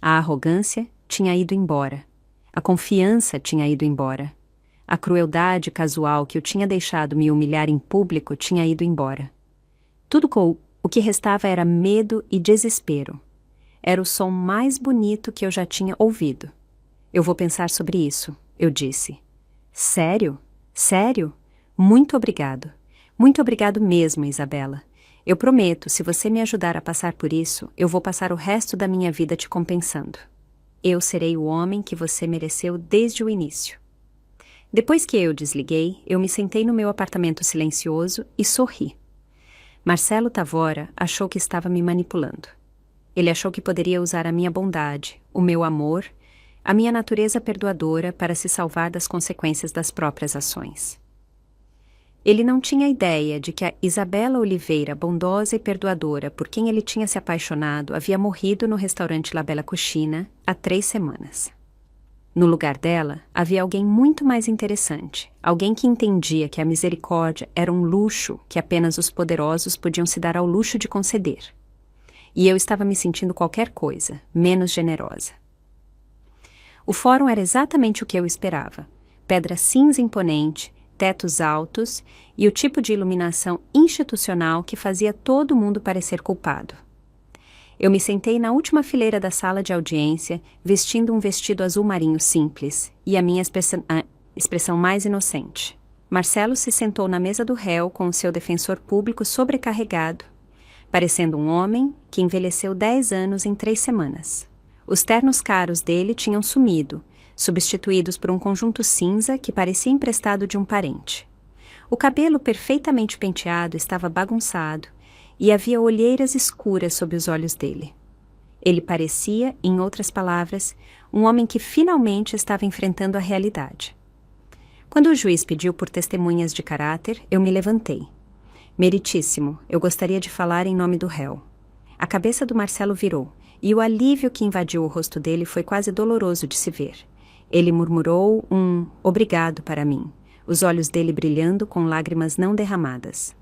A arrogância tinha ido embora. A confiança tinha ido embora. A crueldade casual que eu tinha deixado me humilhar em público tinha ido embora. O que restava era medo e desespero. Era o som mais bonito que eu já tinha ouvido. Eu vou pensar sobre isso, eu disse. Sério? Sério? Muito obrigado. Muito obrigado mesmo, Isabela. Eu prometo, se você me ajudar a passar por isso, eu vou passar o resto da minha vida te compensando. Eu serei o homem que você mereceu desde o início. Depois que eu desliguei, eu me sentei no meu apartamento silencioso e sorri. Marcelo Tavora achou que estava me manipulando. Ele achou que poderia usar a minha bondade, o meu amor, a minha natureza perdoadora para se salvar das consequências das próprias ações. Ele não tinha ideia de que a Isabela Oliveira, bondosa e perdoadora por quem ele tinha se apaixonado, havia morrido no restaurante La Bella Cucina há 3 semanas. No lugar dela, havia alguém muito mais interessante, alguém que entendia que a misericórdia era um luxo que apenas os poderosos podiam se dar ao luxo de conceder. E eu estava me sentindo qualquer coisa, menos generosa. O fórum era exatamente o que eu esperava. Pedra cinza imponente, tetos altos e o tipo de iluminação institucional que fazia todo mundo parecer culpado. Eu me sentei na última fileira da sala de audiência, vestindo um vestido azul marinho simples e a minha expressão mais inocente. Marcelo se sentou na mesa do réu com o seu defensor público sobrecarregado, parecendo um homem que envelheceu 10 anos em 3 semanas. Os ternos caros dele tinham sumido, substituídos por um conjunto cinza que parecia emprestado de um parente. O cabelo perfeitamente penteado estava bagunçado e havia olheiras escuras sob os olhos dele. Ele parecia, em outras palavras, um homem que finalmente estava enfrentando a realidade. Quando o juiz pediu por testemunhas de caráter, eu me levantei. Meritíssimo, eu gostaria de falar em nome do réu. A cabeça do Marcelo virou, e o alívio que invadiu o rosto dele foi quase doloroso de se ver. Ele murmurou um obrigado para mim, os olhos dele brilhando com lágrimas não derramadas.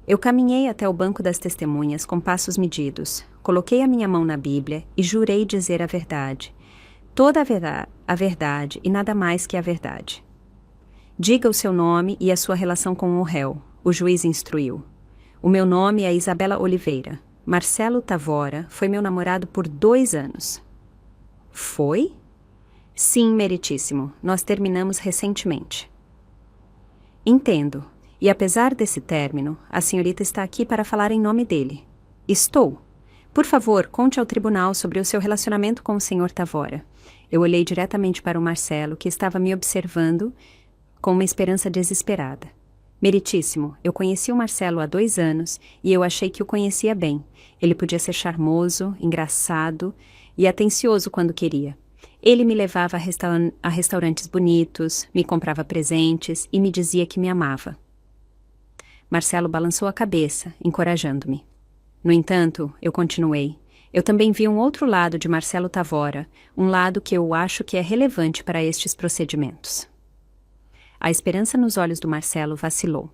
Eu caminhei até o banco das testemunhas com passos medidos, coloquei a minha mão na Bíblia e jurei dizer a verdade, toda a verdade e nada mais que a verdade. Diga o seu nome e a sua relação com o réu, o juiz instruiu. O meu nome é Isabela Oliveira. Marcelo Tavora foi meu namorado por 2 anos. Foi? Sim, meritíssimo. Nós terminamos recentemente. Entendo. E apesar desse término, a senhorita está aqui para falar em nome dele. Estou. Por favor, conte ao tribunal sobre o seu relacionamento com o senhor Tavora. Eu olhei diretamente para o Marcelo, que estava me observando com uma esperança desesperada. Meritíssimo, eu conheci o Marcelo há 2 anos e eu achei que o conhecia bem. Ele podia ser charmoso, engraçado e atencioso quando queria. Ele me levava a restaurantes bonitos, me comprava presentes e me dizia que me amava. Marcelo balançou a cabeça, encorajando-me. No entanto, eu continuei. Eu também vi um outro lado de Marcelo Tavora, um lado que eu acho que é relevante para estes procedimentos. A esperança nos olhos do Marcelo vacilou.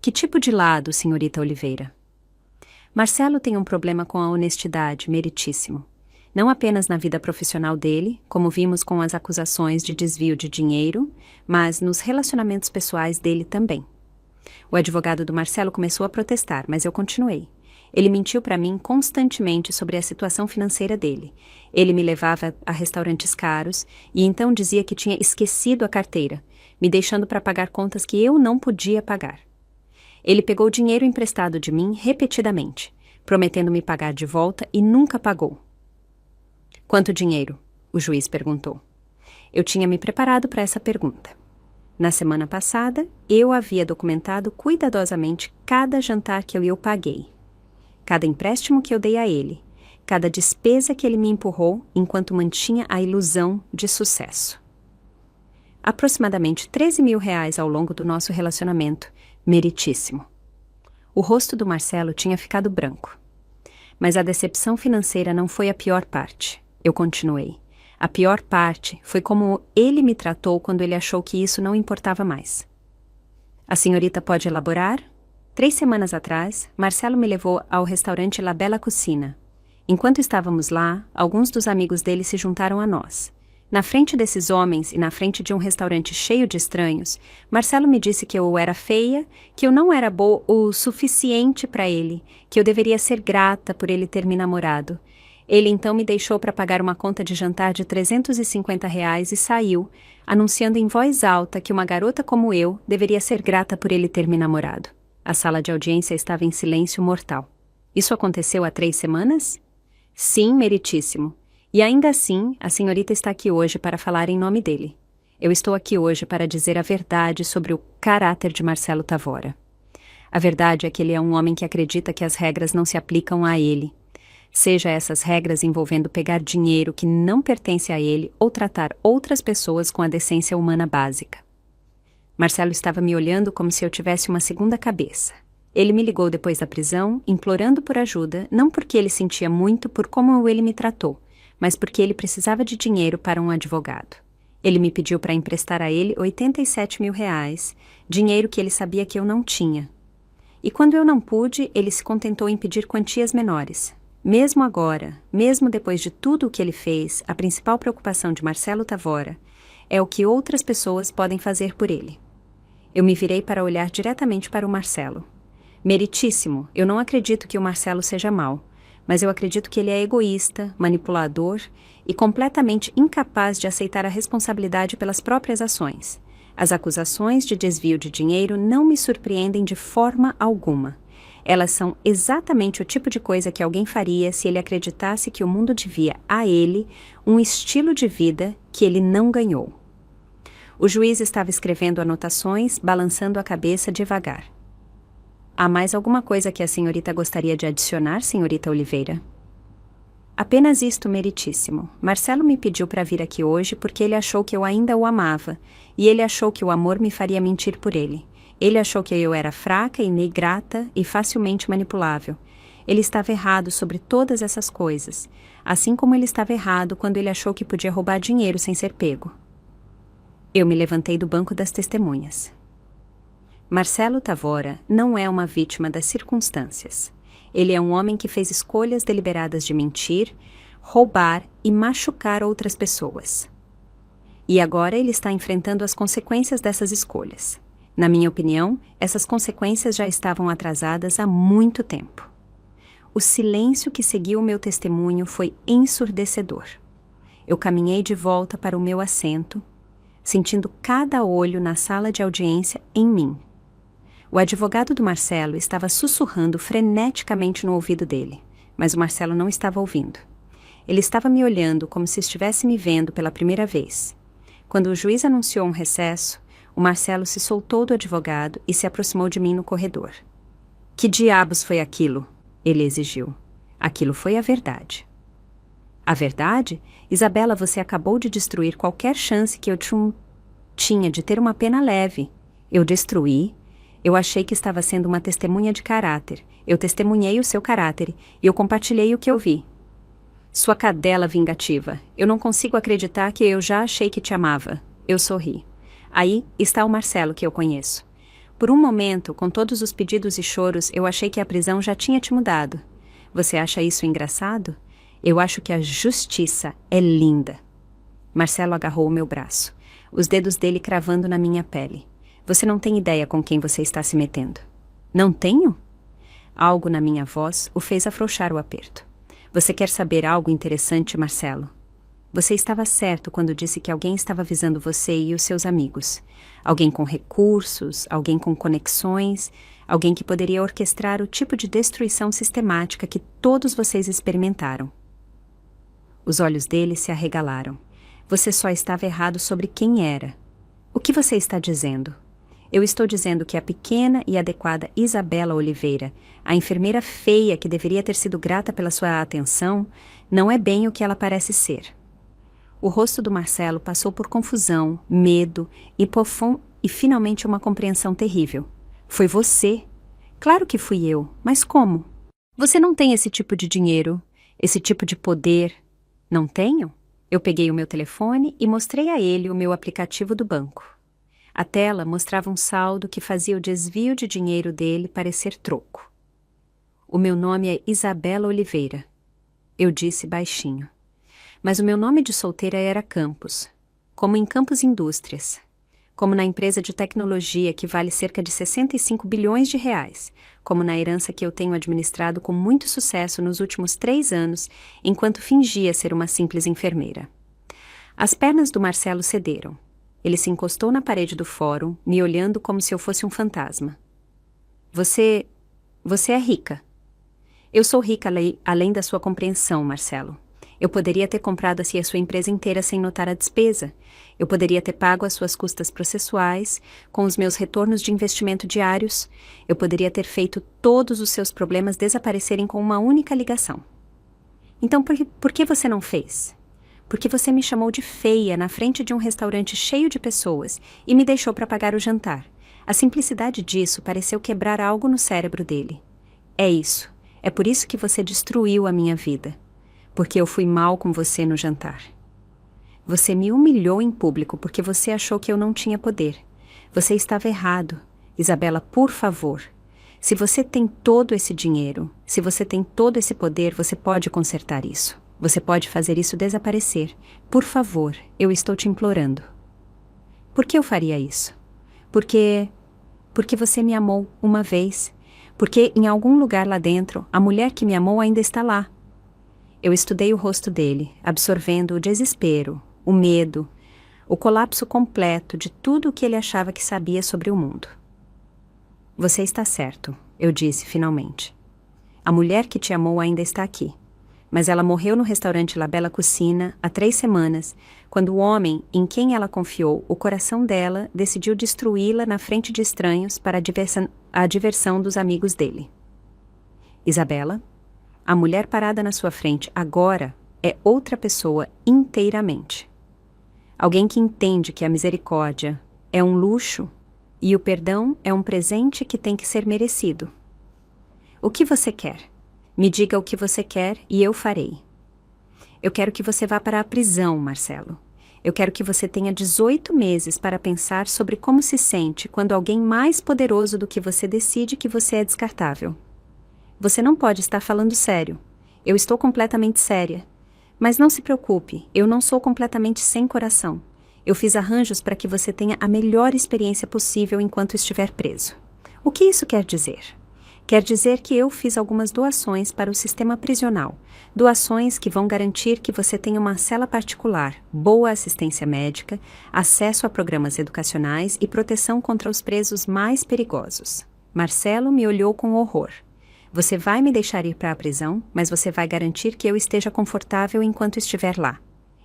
Que tipo de lado, senhorita Oliveira? Marcelo tem um problema com a honestidade, meritíssimo. Não apenas na vida profissional dele, como vimos com as acusações de desvio de dinheiro, mas nos relacionamentos pessoais dele também. O advogado do Marcelo começou a protestar, mas eu continuei. Ele mentiu para mim constantemente sobre a situação financeira dele. Ele me levava a restaurantes caros e então dizia que tinha esquecido a carteira, me deixando para pagar contas que eu não podia pagar. Ele pegou dinheiro emprestado de mim repetidamente, prometendo me pagar de volta e nunca pagou. Quanto dinheiro? O juiz perguntou. Eu tinha me preparado para essa pergunta. Na semana passada, eu havia documentado cuidadosamente cada jantar que eu paguei, cada empréstimo que eu dei a ele, cada despesa que ele me empurrou enquanto mantinha a ilusão de sucesso. Aproximadamente 13 mil reais ao longo do nosso relacionamento, meritíssimo. O rosto do Marcelo tinha ficado branco. Mas a decepção financeira não foi a pior parte. Eu continuei. A pior parte foi como ele me tratou quando ele achou que isso não importava mais. A senhorita pode elaborar? 3 semanas atrás, Marcelo me levou ao restaurante La Bella Cucina. Enquanto estávamos lá, alguns dos amigos dele se juntaram a nós. Na frente desses homens e na frente de um restaurante cheio de estranhos, Marcelo me disse que eu era feia, que eu não era boa o suficiente para ele, que eu deveria ser grata por ele ter me namorado. Ele então me deixou para pagar uma conta de jantar de R$350 e saiu, anunciando em voz alta que uma garota como eu deveria ser grata por ele ter me namorado. A sala de audiência estava em silêncio mortal. Isso aconteceu há 3 semanas? Sim, meritíssimo. E ainda assim, a senhorita está aqui hoje para falar em nome dele. Eu estou aqui hoje para dizer a verdade sobre o caráter de Marcelo Tavora. A verdade é que ele é um homem que acredita que as regras não se aplicam a ele. Seja essas regras envolvendo pegar dinheiro que não pertence a ele ou tratar outras pessoas com a decência humana básica. Marcelo estava me olhando como se eu tivesse uma segunda cabeça. Ele me ligou depois da prisão, implorando por ajuda, não porque ele sentia muito por como ele me tratou, mas porque ele precisava de dinheiro para um advogado. Ele me pediu para emprestar a ele R$87 mil, dinheiro que ele sabia que eu não tinha. E quando eu não pude, ele se contentou em pedir quantias menores. Mesmo agora, mesmo depois de tudo o que ele fez, a principal preocupação de Marcelo Tavora é o que outras pessoas podem fazer por ele. Eu me virei para olhar diretamente para o Marcelo. Meritíssimo, eu não acredito que o Marcelo seja mau, mas eu acredito que ele é egoísta, manipulador e completamente incapaz de aceitar a responsabilidade pelas próprias ações. As acusações de desvio de dinheiro não me surpreendem de forma alguma. Elas são exatamente o tipo de coisa que alguém faria se ele acreditasse que o mundo devia a ele um estilo de vida que ele não ganhou. O juiz estava escrevendo anotações, balançando a cabeça devagar. Há mais alguma coisa que a senhorita gostaria de adicionar, senhorita Oliveira? Apenas isto, meritíssimo. Marcelo me pediu para vir aqui hoje porque ele achou que eu ainda o amava, e ele achou que o amor me faria mentir por ele. Ele achou que eu era fraca, ingrata e facilmente manipulável. Ele estava errado sobre todas essas coisas, assim como ele estava errado quando ele achou que podia roubar dinheiro sem ser pego. Eu me levantei do banco das testemunhas. Marcelo Tavora não é uma vítima das circunstâncias. Ele é um homem que fez escolhas deliberadas de mentir, roubar e machucar outras pessoas. E agora ele está enfrentando as consequências dessas escolhas. Na minha opinião, essas consequências já estavam atrasadas há muito tempo. O silêncio que seguiu o meu testemunho foi ensurdecedor. Eu caminhei de volta para o meu assento, sentindo cada olho na sala de audiência em mim. O advogado do Marcelo estava sussurrando freneticamente no ouvido dele, mas o Marcelo não estava ouvindo. Ele estava me olhando como se estivesse me vendo pela primeira vez. Quando o juiz anunciou um recesso, o Marcelo se soltou do advogado e se aproximou de mim no corredor. Que diabos foi aquilo? Ele exigiu. Aquilo foi a verdade. A verdade? Isabela, você acabou de destruir qualquer chance que eu tinha de ter uma pena leve. Eu destruí. Eu achei que estava sendo uma testemunha de caráter. Eu testemunhei o seu caráter e eu compartilhei o que eu vi. Sua cadela vingativa. Eu não consigo acreditar que eu já achei que te amava. Eu sorri. Aí está o Marcelo que eu conheço. Por um momento, com todos os pedidos e choros, eu achei que a prisão já tinha te mudado. Você acha isso engraçado? Eu acho que a justiça é linda. Marcelo agarrou o meu braço, os dedos dele cravando na minha pele. Você não tem ideia com quem você está se metendo. Não tenho? Algo na minha voz o fez afrouxar o aperto. Você quer saber algo interessante, Marcelo? Você estava certo quando disse que alguém estava visando você e os seus amigos. Alguém com recursos, alguém com conexões, alguém que poderia orquestrar o tipo de destruição sistemática que todos vocês experimentaram. Os olhos dele se arregalaram. Você só estava errado sobre quem era. O que você está dizendo? Eu estou dizendo que a pequena e adequada Isabela Oliveira, a enfermeira feia que deveria ter sido grata pela sua atenção, não é bem o que ela parece ser. O rosto do Marcelo passou por confusão, medo e finalmente uma compreensão terrível. Foi você? Claro que fui eu, mas como? Você não tem esse tipo de dinheiro, esse tipo de poder. Não tenho? Eu peguei o meu telefone e mostrei a ele o meu aplicativo do banco. A tela mostrava um saldo que fazia o desvio de dinheiro dele parecer troco. O meu nome é Isabela Oliveira. Eu disse baixinho. Mas o meu nome de solteira era Campos, como em Campos Indústrias, como na empresa de tecnologia que vale cerca de 65 bilhões de reais, como na herança que eu tenho administrado com muito sucesso nos últimos 3 anos, enquanto fingia ser uma simples enfermeira. As pernas do Marcelo cederam. Ele se encostou na parede do fórum, me olhando como se eu fosse um fantasma. Você é rica. Eu sou rica além da sua compreensão, Marcelo. Eu poderia ter comprado assim a sua empresa inteira sem notar a despesa. Eu poderia ter pago as suas custas processuais, com os meus retornos de investimento diários. Eu poderia ter feito todos os seus problemas desaparecerem com uma única ligação. Então, por que você não fez? Porque você me chamou de feia na frente de um restaurante cheio de pessoas e me deixou para pagar o jantar. A simplicidade disso pareceu quebrar algo no cérebro dele. É isso. É por isso que você destruiu a minha vida. Porque eu fui mal com você no jantar. Você me humilhou em público porque você achou que eu não tinha poder. Você estava errado. Isabela, por favor. Se você tem todo esse dinheiro, se você tem todo esse poder, você pode consertar isso. Você pode fazer isso desaparecer. Por favor, eu estou te implorando. Por que eu faria isso? Porque você me amou uma vez. Porque em algum lugar lá dentro, a mulher que me amou ainda está lá. Eu estudei o rosto dele, absorvendo o desespero, o medo, o colapso completo de tudo o que ele achava que sabia sobre o mundo. Você está certo, eu disse finalmente. A mulher que te amou ainda está aqui, mas ela morreu no restaurante La Bella Cucina há 3 semanas, quando o homem em quem ela confiou o coração dela decidiu destruí-la na frente de estranhos para a diversão dos amigos dele. Isabela, a mulher parada na sua frente agora é outra pessoa inteiramente. Alguém que entende que a misericórdia é um luxo e o perdão é um presente que tem que ser merecido. O que você quer? Me diga o que você quer e eu farei. Eu quero que você vá para a prisão, Marcelo. Eu quero que você tenha 18 meses para pensar sobre como se sente quando alguém mais poderoso do que você decide que você é descartável. Você não pode estar falando sério. Eu estou completamente séria. Mas não se preocupe, eu não sou completamente sem coração. Eu fiz arranjos para que você tenha a melhor experiência possível enquanto estiver preso. O que isso quer dizer? Quer dizer que eu fiz algumas doações para o sistema prisional. Doações que vão garantir que você tenha uma cela particular, boa assistência médica, acesso a programas educacionais e proteção contra os presos mais perigosos. Marcelo me olhou com horror. Você vai me deixar ir para a prisão, mas você vai garantir que eu esteja confortável enquanto estiver lá.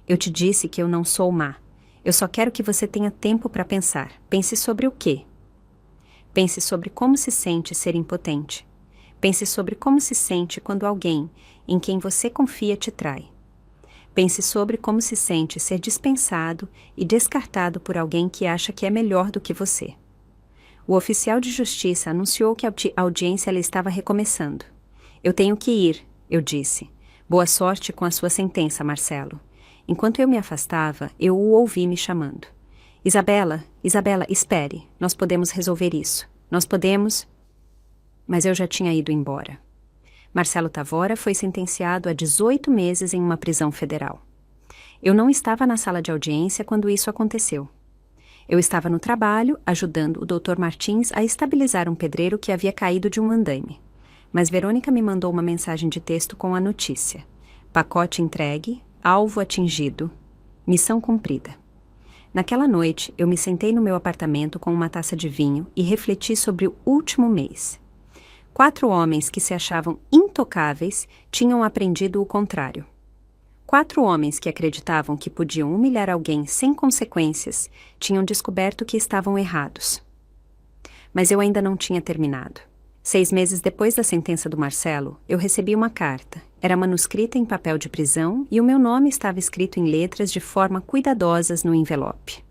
Eu te disse que eu não sou má. Eu só quero que você tenha tempo para pensar. Pense sobre o quê? Pense sobre como se sente ser impotente. Pense sobre como se sente quando alguém em quem você confia te trai. Pense sobre como se sente ser dispensado e descartado por alguém que acha que é melhor do que você. O oficial de justiça anunciou que a audiência estava recomeçando. Eu tenho que ir, eu disse. Boa sorte com a sua sentença, Marcelo. Enquanto eu me afastava, eu o ouvi me chamando. Isabela, espere. Nós podemos resolver isso. Nós podemos... Mas eu já tinha ido embora. Marcelo Tavora foi sentenciado a 18 meses em uma prisão federal. Eu não estava na sala de audiência quando isso aconteceu. Eu estava no trabalho, ajudando o Dr. Martins a estabilizar um pedreiro que havia caído de um andaime. Mas Verônica me mandou uma mensagem de texto com a notícia. Pacote entregue, alvo atingido, missão cumprida. Naquela noite, eu me sentei no meu apartamento com uma taça de vinho e refleti sobre o último mês. 4 homens que se achavam intocáveis tinham aprendido o contrário. 4 homens que acreditavam que podiam humilhar alguém sem consequências tinham descoberto que estavam errados. Mas eu ainda não tinha terminado. 6 meses depois da sentença do Marcelo, eu recebi uma carta. Era manuscrita em papel de prisão e o meu nome estava escrito em letras de forma cuidadosas no envelope.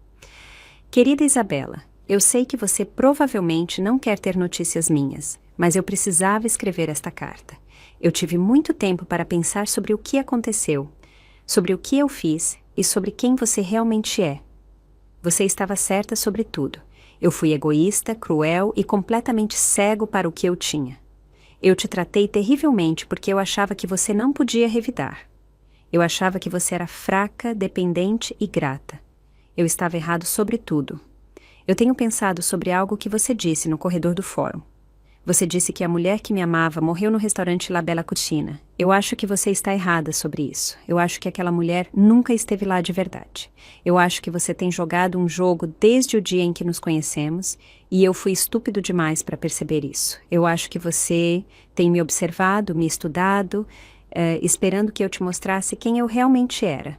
Querida Isabela, eu sei que você provavelmente não quer ter notícias minhas, mas eu precisava escrever esta carta. Eu tive muito tempo para pensar sobre o que aconteceu, sobre o que eu fiz e sobre quem você realmente é. Você estava certa sobre tudo. Eu fui egoísta, cruel e completamente cego para o que eu tinha. Eu te tratei terrivelmente porque eu achava que você não podia revidar. Eu achava que você era fraca, dependente e grata. Eu estava errado sobre tudo. Eu tenho pensado sobre algo que você disse no corredor do fórum. Você disse que a mulher que me amava morreu no restaurante La Bella Cucina. Eu acho que você está errada sobre isso. Eu acho que aquela mulher nunca esteve lá de verdade. Eu acho que você tem jogado um jogo desde o dia em que nos conhecemos e eu fui estúpido demais para perceber isso. Eu acho que você tem me observado, me estudado, esperando que eu te mostrasse quem eu realmente era.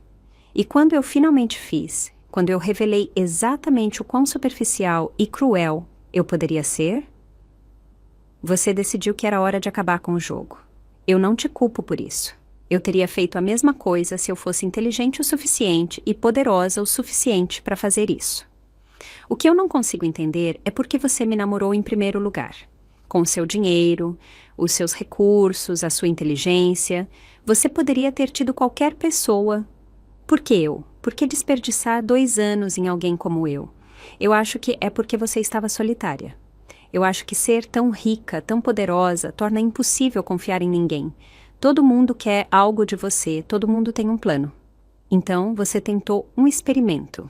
E quando eu finalmente fiz, quando eu revelei exatamente o quão superficial e cruel eu poderia ser, você decidiu que era hora de acabar com o jogo. Eu não te culpo por isso. Eu teria feito a mesma coisa se eu fosse inteligente o suficiente e poderosa o suficiente para fazer isso. O que eu não consigo entender é por que você me namorou em primeiro lugar. Com o seu dinheiro, os seus recursos, a sua inteligência, você poderia ter tido qualquer pessoa. Por que eu? Por que desperdiçar 2 anos em alguém como eu? Eu acho que é porque você estava solitária. Eu acho que ser tão rica, tão poderosa, torna impossível confiar em ninguém. Todo mundo quer algo de você, todo mundo tem um plano. Então, você tentou um experimento.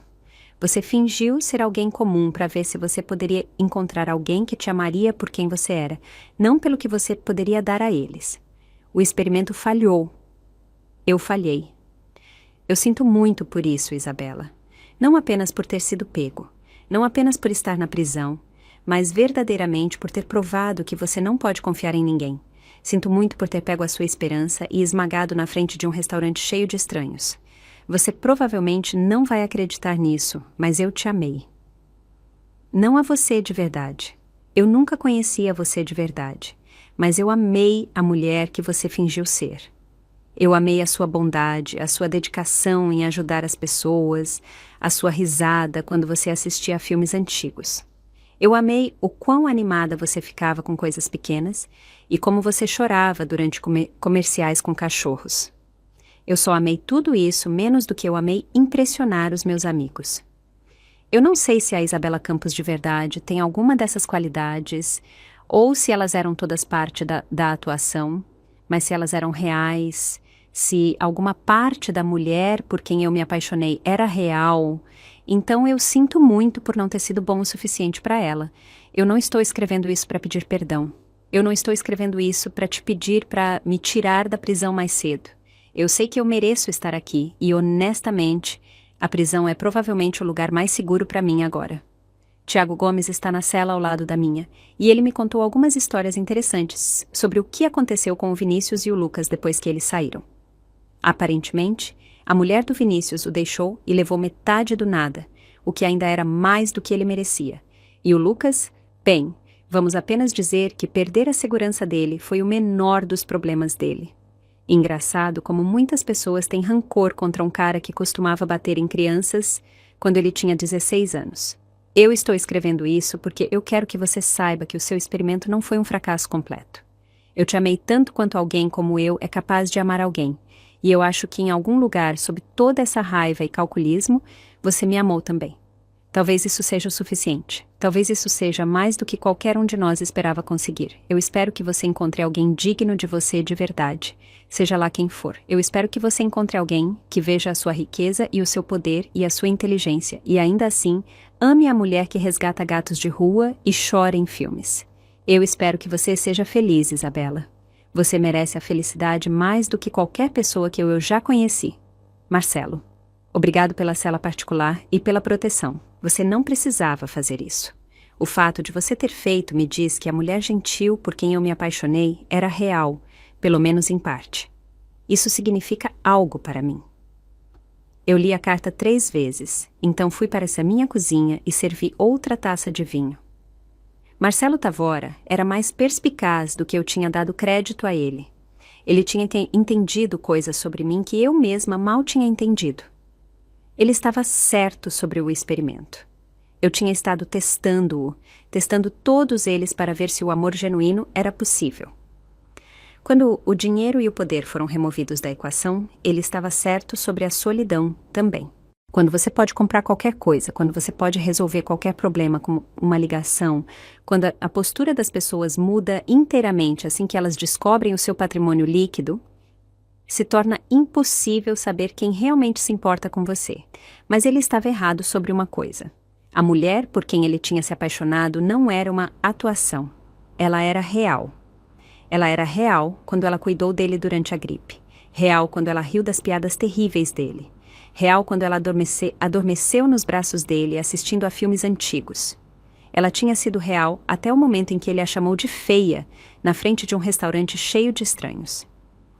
Você fingiu ser alguém comum para ver se você poderia encontrar alguém que te amaria por quem você era, não pelo que você poderia dar a eles. O experimento falhou. Eu falhei. Eu sinto muito por isso, Isabela. Não apenas por ter sido pego, não apenas por estar na prisão, mas verdadeiramente por ter provado que você não pode confiar em ninguém. Sinto muito por ter pego a sua esperança e esmagado na frente de um restaurante cheio de estranhos. Você provavelmente não vai acreditar nisso, mas eu te amei. Não a você de verdade. Eu nunca conhecia você de verdade, mas eu amei a mulher que você fingiu ser. Eu amei a sua bondade, a sua dedicação em ajudar as pessoas, a sua risada quando você assistia a filmes antigos. Eu amei o quão animada você ficava com coisas pequenas e como você chorava durante comerciais com cachorros. Eu só amei tudo isso menos do que eu amei impressionar os meus amigos. Eu não sei se a Isabela Campos de verdade tem alguma dessas qualidades, ou se elas eram todas parte da atuação, mas se elas eram reais, se alguma parte da mulher por quem eu me apaixonei era real, então eu sinto muito por não ter sido bom o suficiente para ela. Eu não estou escrevendo isso para pedir perdão. Eu não estou escrevendo isso para te pedir para me tirar da prisão mais cedo. Eu sei que eu mereço estar aqui e, honestamente, a prisão é provavelmente o lugar mais seguro para mim agora. Tiago Gomes está na cela ao lado da minha, e ele me contou algumas histórias interessantes sobre o que aconteceu com o Vinícius e o Lucas depois que eles saíram. Aparentemente, a mulher do Vinícius o deixou e levou metade do nada, o que ainda era mais do que ele merecia. E o Lucas, bem, vamos apenas dizer que perder a segurança dele foi o menor dos problemas dele. Engraçado como muitas pessoas têm rancor contra um cara que costumava bater em crianças quando ele tinha 16 anos. Eu estou escrevendo isso porque eu quero que você saiba que o seu experimento não foi um fracasso completo. Eu te amei tanto quanto alguém como eu é capaz de amar alguém, e eu acho que em algum lugar, sob toda essa raiva e calculismo, você me amou também. Talvez isso seja o suficiente. Talvez isso seja mais do que qualquer um de nós esperava conseguir. Eu espero que você encontre alguém digno de você de verdade, seja lá quem for. Eu espero que você encontre alguém que veja a sua riqueza e o seu poder e a sua inteligência, e ainda assim, ame a mulher que resgata gatos de rua e chora em filmes. Eu espero que você seja feliz, Isabela. Você merece a felicidade mais do que qualquer pessoa que eu já conheci. Marcelo. Obrigado pela cela particular e pela proteção. Você não precisava fazer isso. O fato de você ter feito me diz que a mulher gentil por quem eu me apaixonei era real, pelo menos em parte. Isso significa algo para mim. Eu li a carta 3 vezes, então fui para essa minha cozinha e servi outra taça de vinho. Marcelo Tavora era mais perspicaz do que eu tinha dado crédito a ele. Ele tinha entendido coisas sobre mim que eu mesma mal tinha entendido. Ele estava certo sobre o experimento. Eu tinha estado testando todos eles para ver se o amor genuíno era possível. Quando o dinheiro e o poder foram removidos da equação, ele estava certo sobre a solidão também. Quando você pode comprar qualquer coisa, quando você pode resolver qualquer problema com uma ligação, quando a postura das pessoas muda inteiramente assim que elas descobrem o seu patrimônio líquido, se torna impossível saber quem realmente se importa com você. Mas ele estava errado sobre uma coisa. A mulher por quem ele tinha se apaixonado não era uma atuação. Ela era real. Ela era real quando ela cuidou dele durante a gripe. Real quando ela riu das piadas terríveis dele. Real quando ela adormeceu nos braços dele assistindo a filmes antigos. Ela tinha sido real até o momento em que ele a chamou de feia, na frente de um restaurante cheio de estranhos.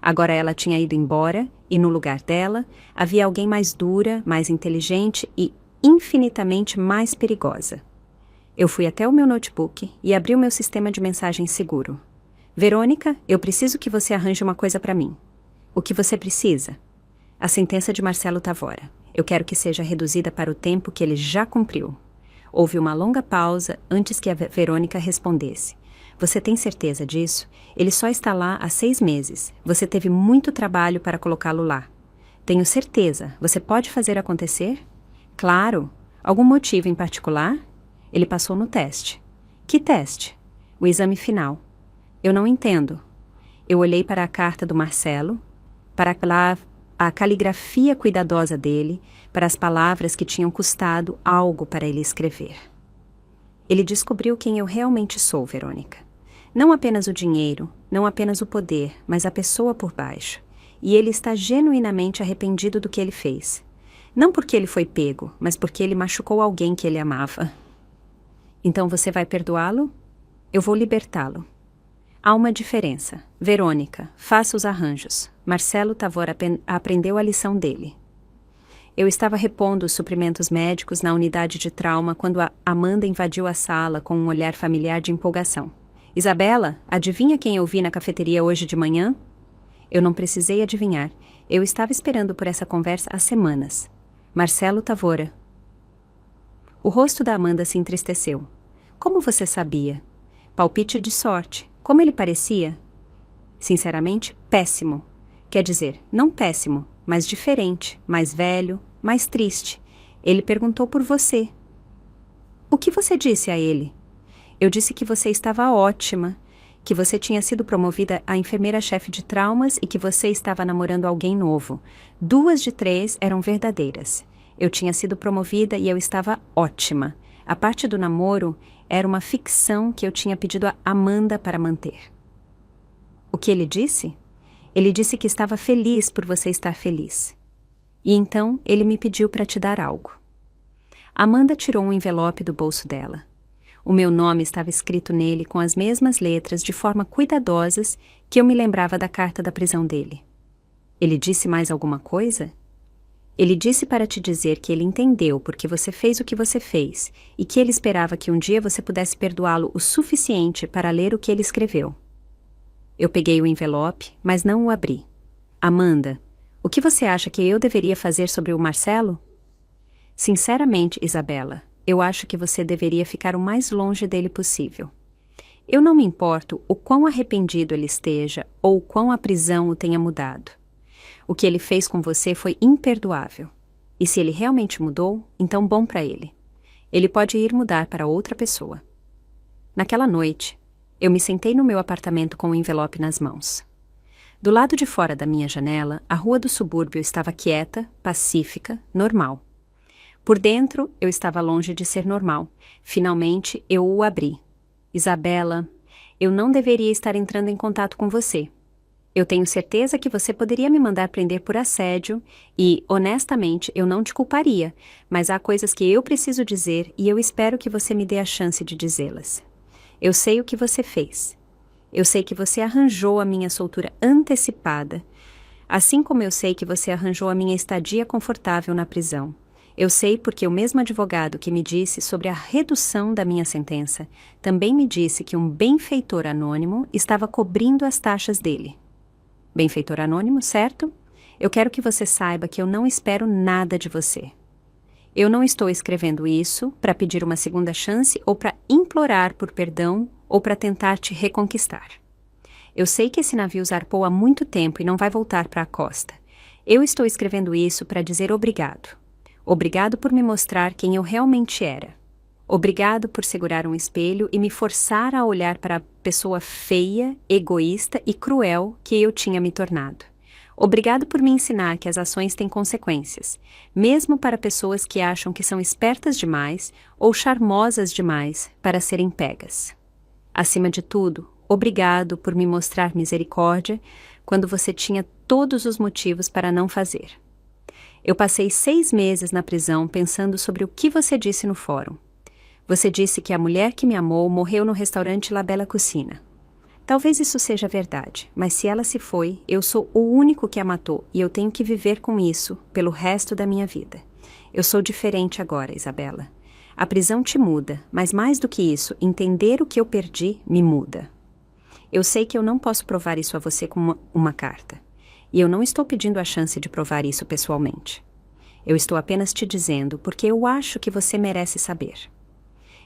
Agora ela tinha ido embora, e no lugar dela, havia alguém mais dura, mais inteligente e infinitamente mais perigosa. Eu fui até o meu notebook e abri o meu sistema de mensagem seguro. Verônica, eu preciso que você arranje uma coisa para mim. O que você precisa? A sentença de Marcelo Tavora. Eu quero que seja reduzida para o tempo que ele já cumpriu. Houve uma longa pausa antes que a Verônica respondesse. Você tem certeza disso? Ele só está lá há 6 meses. Você teve muito trabalho para colocá-lo lá. Tenho certeza. Você pode fazer acontecer? Claro. Algum motivo em particular? Ele passou no teste. Que teste? O exame final. Eu não entendo. Eu olhei para a carta do Marcelo, para a caligrafia cuidadosa dele, para as palavras que tinham custado algo para ele escrever. Ele descobriu quem eu realmente sou, Verônica. Não apenas o dinheiro, não apenas o poder, mas a pessoa por baixo. E ele está genuinamente arrependido do que ele fez. Não porque ele foi pego, mas porque ele machucou alguém que ele amava. Então você vai perdoá-lo? Eu vou libertá-lo. Há uma diferença. Verônica, faça os arranjos. Marcelo Tavora aprendeu a lição dele. Eu estava repondo os suprimentos médicos na unidade de trauma quando a Amanda invadiu a sala com um olhar familiar de empolgação. Isabela, adivinha quem eu vi na cafeteria hoje de manhã? Eu não precisei adivinhar. Eu estava esperando por essa conversa há semanas. Marcelo Tavora. O rosto da Amanda se entristeceu. Como você sabia? Palpite de sorte. Como ele parecia? Sinceramente, péssimo. Quer dizer, não péssimo, mas diferente, mais velho, mais triste. Ele perguntou por você. O que você disse a ele? Eu disse que você estava ótima, que você tinha sido promovida a enfermeira-chefe de traumas e que você estava namorando alguém novo. 2 de 3 eram verdadeiras. Eu tinha sido promovida e eu estava ótima. A parte do namoro era uma ficção que eu tinha pedido a Amanda para manter. O que ele disse? Ele disse que estava feliz por você estar feliz. E então ele me pediu para te dar algo. Amanda tirou um envelope do bolso dela. O meu nome estava escrito nele com as mesmas letras de forma cuidadosas que eu me lembrava da carta da prisão dele. Ele disse mais alguma coisa? Ele disse para te dizer que ele entendeu porque você fez o que você fez e que ele esperava que um dia você pudesse perdoá-lo o suficiente para ler o que ele escreveu. Eu peguei o envelope, mas não o abri. Amanda, o que você acha que eu deveria fazer sobre o Marcelo? Sinceramente, Isabela, eu acho que você deveria ficar o mais longe dele possível. Eu não me importo o quão arrependido ele esteja ou o quão a prisão o tenha mudado. O que ele fez com você foi imperdoável. E se ele realmente mudou, então bom para ele. Ele pode ir mudar para outra pessoa. Naquela noite, eu me sentei no meu apartamento com o envelope nas mãos. Do lado de fora da minha janela, a rua do subúrbio estava quieta, pacífica, normal. Por dentro, eu estava longe de ser normal. Finalmente, eu o abri. Isabela, eu não deveria estar entrando em contato com você. Eu tenho certeza que você poderia me mandar prender por assédio e, honestamente, eu não te culparia, mas há coisas que eu preciso dizer e eu espero que você me dê a chance de dizê-las. Eu sei o que você fez. Eu sei que você arranjou a minha soltura antecipada, assim como eu sei que você arranjou a minha estadia confortável na prisão. Eu sei porque o mesmo advogado que me disse sobre a redução da minha sentença também me disse que um benfeitor anônimo estava cobrindo as taxas dele. Benfeitor anônimo, certo? Eu quero que você saiba que eu não espero nada de você. Eu não estou escrevendo isso para pedir uma segunda chance ou para implorar por perdão ou para tentar te reconquistar. Eu sei que esse navio zarpou há muito tempo e não vai voltar para a costa. Eu estou escrevendo isso para dizer obrigado. Obrigado por me mostrar quem eu realmente era. Obrigado por segurar um espelho e me forçar a olhar para a pessoa feia, egoísta e cruel que eu tinha me tornado. Obrigado por me ensinar que as ações têm consequências, mesmo para pessoas que acham que são espertas demais ou charmosas demais para serem pegas. Acima de tudo, obrigado por me mostrar misericórdia quando você tinha todos os motivos para não fazer. Eu passei 6 meses na prisão pensando sobre o que você disse no fórum. Você disse que a mulher que me amou morreu no restaurante La Bella Cucina. Talvez isso seja verdade, mas se ela se foi, eu sou o único que a matou e eu tenho que viver com isso pelo resto da minha vida. Eu sou diferente agora, Isabela. A prisão te muda, mas mais do que isso, entender o que eu perdi me muda. Eu sei que eu não posso provar isso a você com uma carta. E eu não estou pedindo a chance de provar isso pessoalmente. Eu estou apenas te dizendo porque eu acho que você merece saber.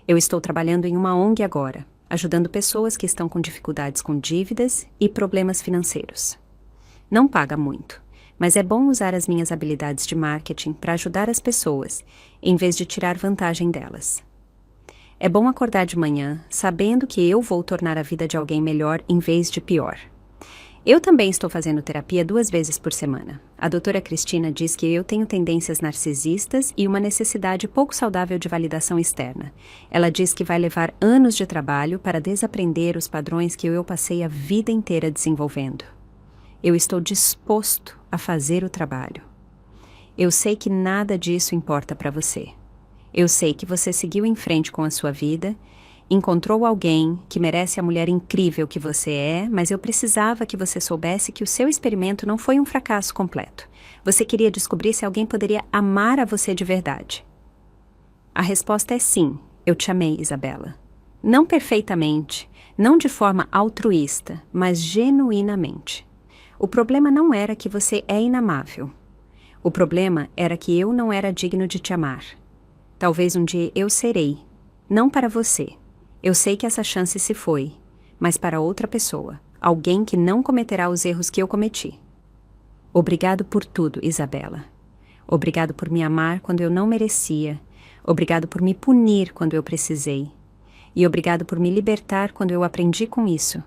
Eu estou trabalhando em uma ONG agora, ajudando pessoas que estão com dificuldades com dívidas e problemas financeiros. Não paga muito, mas é bom usar as minhas habilidades de marketing para ajudar as pessoas, em vez de tirar vantagem delas. É bom acordar de manhã sabendo que eu vou tornar a vida de alguém melhor em vez de pior. Eu também estou fazendo terapia 2 vezes por semana. A doutora Cristina diz que eu tenho tendências narcisistas e uma necessidade pouco saudável de validação externa. Ela diz que vai levar anos de trabalho para desaprender os padrões que eu passei a vida inteira desenvolvendo. Eu estou disposto a fazer o trabalho. Eu sei que nada disso importa para você. Eu sei que você seguiu em frente com a sua vida, encontrou alguém que merece a mulher incrível que você é, mas eu precisava que você soubesse que o seu experimento não foi um fracasso completo. Você queria descobrir se alguém poderia amar a você de verdade. A resposta é sim, eu te amei, Isabela. Não perfeitamente, não de forma altruísta, mas genuinamente. O problema não era que você é inamável. O problema era que eu não era digno de te amar. Talvez um dia eu serei, não para você. Eu sei que essa chance se foi, mas para outra pessoa, alguém que não cometerá os erros que eu cometi. Obrigado por tudo, Isabela. Obrigado por me amar quando eu não merecia. Obrigado por me punir quando eu precisei. E obrigado por me libertar quando eu aprendi com isso.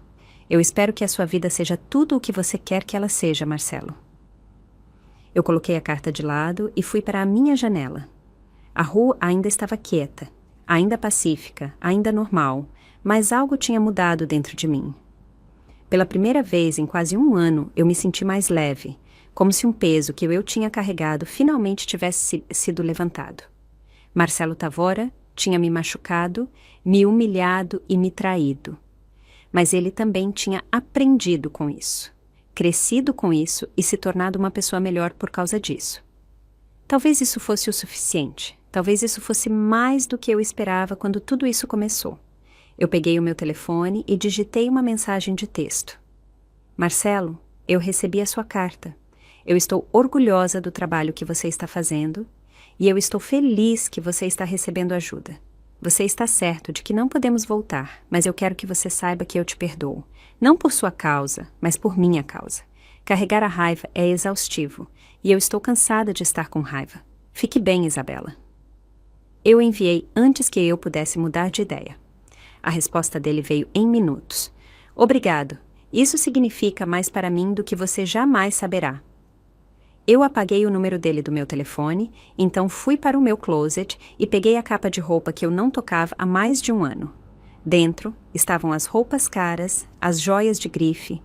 Eu espero que a sua vida seja tudo o que você quer que ela seja, Marcelo. Eu coloquei a carta de lado e fui para a minha janela. A rua ainda estava quieta, ainda pacífica, ainda normal, mas algo tinha mudado dentro de mim. Pela primeira vez em quase um ano, eu me senti mais leve, como se um peso que eu tinha carregado finalmente tivesse sido levantado. Marcelo Tavora tinha me machucado, me humilhado e me traído. Mas ele também tinha aprendido com isso, crescido com isso e se tornado uma pessoa melhor por causa disso. Talvez isso fosse o suficiente, talvez isso fosse mais do que eu esperava quando tudo isso começou. Eu peguei o meu telefone e digitei uma mensagem de texto. Marcelo, eu recebi a sua carta. Eu estou orgulhosa do trabalho que você está fazendo e eu estou feliz que você está recebendo ajuda. Você está certo de que não podemos voltar, mas eu quero que você saiba que eu te perdoo. Não por sua causa, mas por minha causa. Carregar a raiva é exaustivo e eu estou cansada de estar com raiva. Fique bem, Isabela. Eu enviei antes que eu pudesse mudar de ideia. A resposta dele veio em minutos. Obrigado. Isso significa mais para mim do que você jamais saberá. Eu apaguei o número dele do meu telefone, então fui para o meu closet e peguei a capa de roupa que eu não tocava há mais de um ano. Dentro estavam as roupas caras, as joias de grife,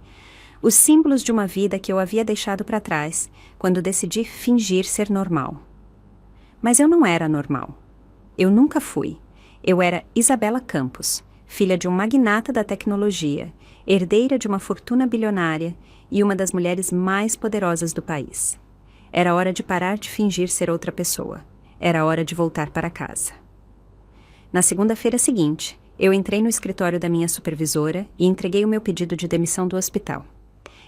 os símbolos de uma vida que eu havia deixado para trás quando decidi fingir ser normal. Mas eu não era normal. Eu nunca fui. Eu era Isabela Campos, filha de um magnata da tecnologia, herdeira de uma fortuna bilionária e uma das mulheres mais poderosas do país. Era hora de parar de fingir ser outra pessoa. Era hora de voltar para casa. Na segunda-feira seguinte, eu entrei no escritório da minha supervisora e entreguei o meu pedido de demissão do hospital.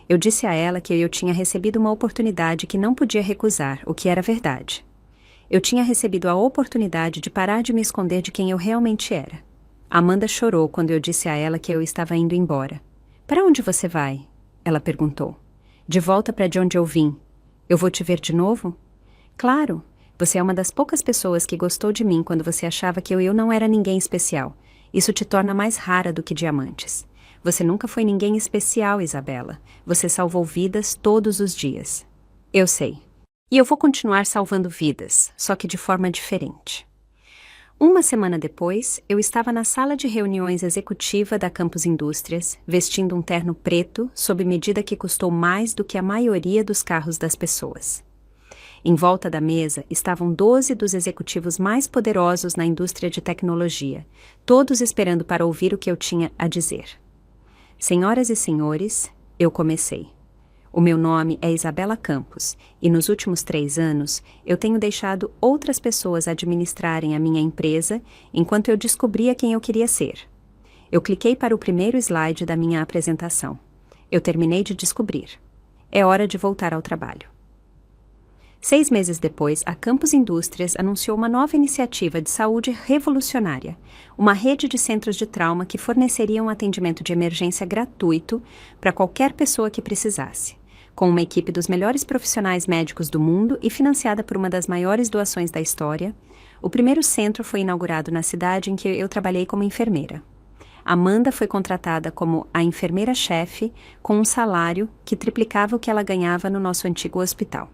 Eu disse a ela que eu tinha recebido uma oportunidade que não podia recusar, o que era verdade. Eu tinha recebido a oportunidade de parar de me esconder de quem eu realmente era. Amanda chorou quando eu disse a ela que eu estava indo embora. Para onde você vai? Ela perguntou. De volta para de onde eu vim. Eu vou te ver de novo? Claro, você é uma das poucas pessoas que gostou de mim quando você achava que eu não era ninguém especial. Isso te torna mais rara do que diamantes. Você nunca foi ninguém especial, Isabela. Você salvou vidas todos os dias. Eu sei. E eu vou continuar salvando vidas, só que de forma diferente. Uma semana depois, eu estava na sala de reuniões executiva da Campos Indústrias, vestindo um terno preto, sob medida que custou mais do que a maioria dos carros das pessoas. Em volta da mesa estavam 12 dos executivos mais poderosos na indústria de tecnologia, todos esperando para ouvir o que eu tinha a dizer. Senhoras e senhores, eu comecei. O meu nome é Isabela Campos, e nos últimos 3 anos eu tenho deixado outras pessoas administrarem a minha empresa enquanto eu descobria quem eu queria ser. Eu cliquei para o primeiro slide da minha apresentação. Eu terminei de descobrir. É hora de voltar ao trabalho. 6 meses depois, a Campos Indústrias anunciou uma nova iniciativa de saúde revolucionária, uma rede de centros de trauma que forneceria um atendimento de emergência gratuito para qualquer pessoa que precisasse, com uma equipe dos melhores profissionais médicos do mundo e financiada por uma das maiores doações da história. O primeiro centro foi inaugurado na cidade em que eu trabalhei como enfermeira. Amanda foi contratada como a enfermeira-chefe com um salário que triplicava o que ela ganhava no nosso antigo hospital.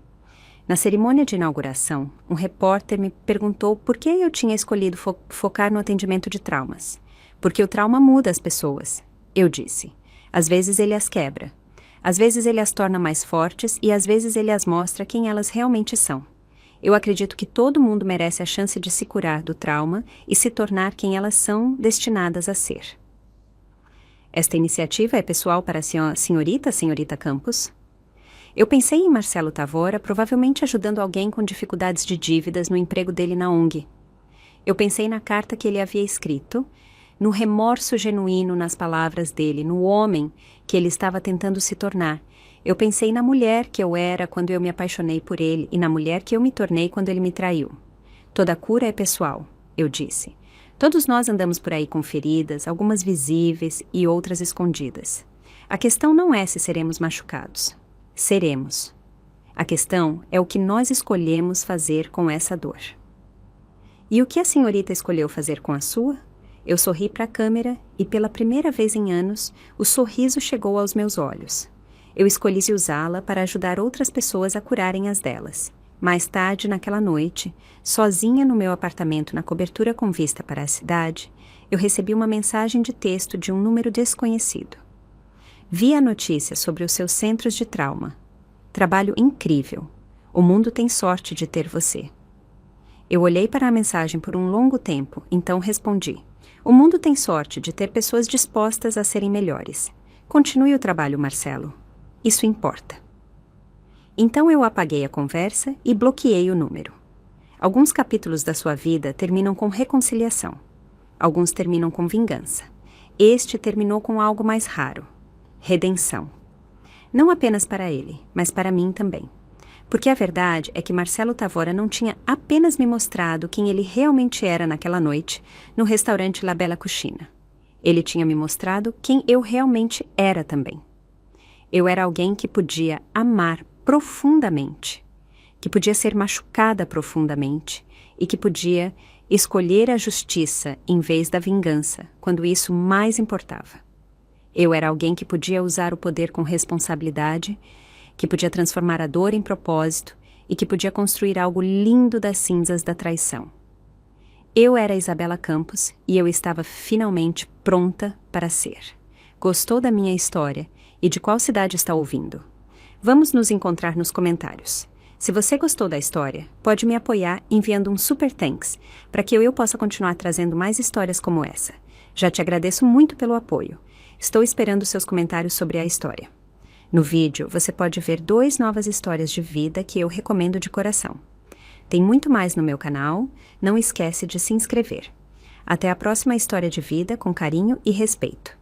Na cerimônia de inauguração, um repórter me perguntou por que eu tinha escolhido focar no atendimento de traumas. Porque o trauma muda as pessoas. Eu disse. Às vezes ele as quebra. Às vezes ele as torna mais fortes e às vezes ele as mostra quem elas realmente são. Eu acredito que todo mundo merece a chance de se curar do trauma e se tornar quem elas são destinadas a ser. Esta iniciativa é pessoal para a senhorita Campos? Eu pensei em Marcelo Tavora provavelmente ajudando alguém com dificuldades de dívidas no emprego dele na ONG. Eu pensei na carta que ele havia escrito, no remorso genuíno nas palavras dele, no homem que ele estava tentando se tornar. Eu pensei na mulher que eu era quando eu me apaixonei por ele e na mulher que eu me tornei quando ele me traiu. Toda cura é pessoal, eu disse. Todos nós andamos por aí com feridas, algumas visíveis e outras escondidas. A questão não é se seremos machucados. Seremos. A questão é o que nós escolhemos fazer com essa dor. E o que a senhorita escolheu fazer com a sua? Eu sorri para a câmera e, pela primeira vez em anos, o sorriso chegou aos meus olhos. Eu escolhi usá-la para ajudar outras pessoas a curarem as delas. Mais tarde, naquela noite, sozinha no meu apartamento na cobertura com vista para a cidade, eu recebi uma mensagem de texto de um número desconhecido. Vi a notícia sobre os seus centros de trauma. Trabalho incrível. O mundo tem sorte de ter você. Eu olhei para a mensagem por um longo tempo, então respondi. O mundo tem sorte de ter pessoas dispostas a serem melhores. Continue o trabalho, Marcelo. Isso importa. Então eu apaguei a conversa e bloqueei o número. Alguns capítulos da sua vida terminam com reconciliação. Alguns terminam com vingança. Este terminou com algo mais raro. Redenção. Não apenas para ele, mas para mim também. Porque a verdade é que Marcelo Tavora não tinha apenas me mostrado quem ele realmente era naquela noite no restaurante La Bella Cucina. Ele tinha me mostrado quem eu realmente era também. Eu era alguém que podia amar profundamente, que podia ser machucada profundamente e que podia escolher a justiça em vez da vingança quando isso mais importava. Eu era alguém que podia usar o poder com responsabilidade, que podia transformar a dor em propósito e que podia construir algo lindo das cinzas da traição. Eu era Isabela Campos e eu estava finalmente pronta para ser. Gostou da minha história e de qual cidade está ouvindo? Vamos nos encontrar nos comentários. Se você gostou da história, pode me apoiar enviando um super thanks para que eu possa continuar trazendo mais histórias como essa. Já te agradeço muito pelo apoio. Estou esperando seus comentários sobre a história. No vídeo, você pode ver 2 novas histórias de vida que eu recomendo de coração. Tem muito mais no meu canal, não esquece de se inscrever. Até a próxima história de vida com carinho e respeito.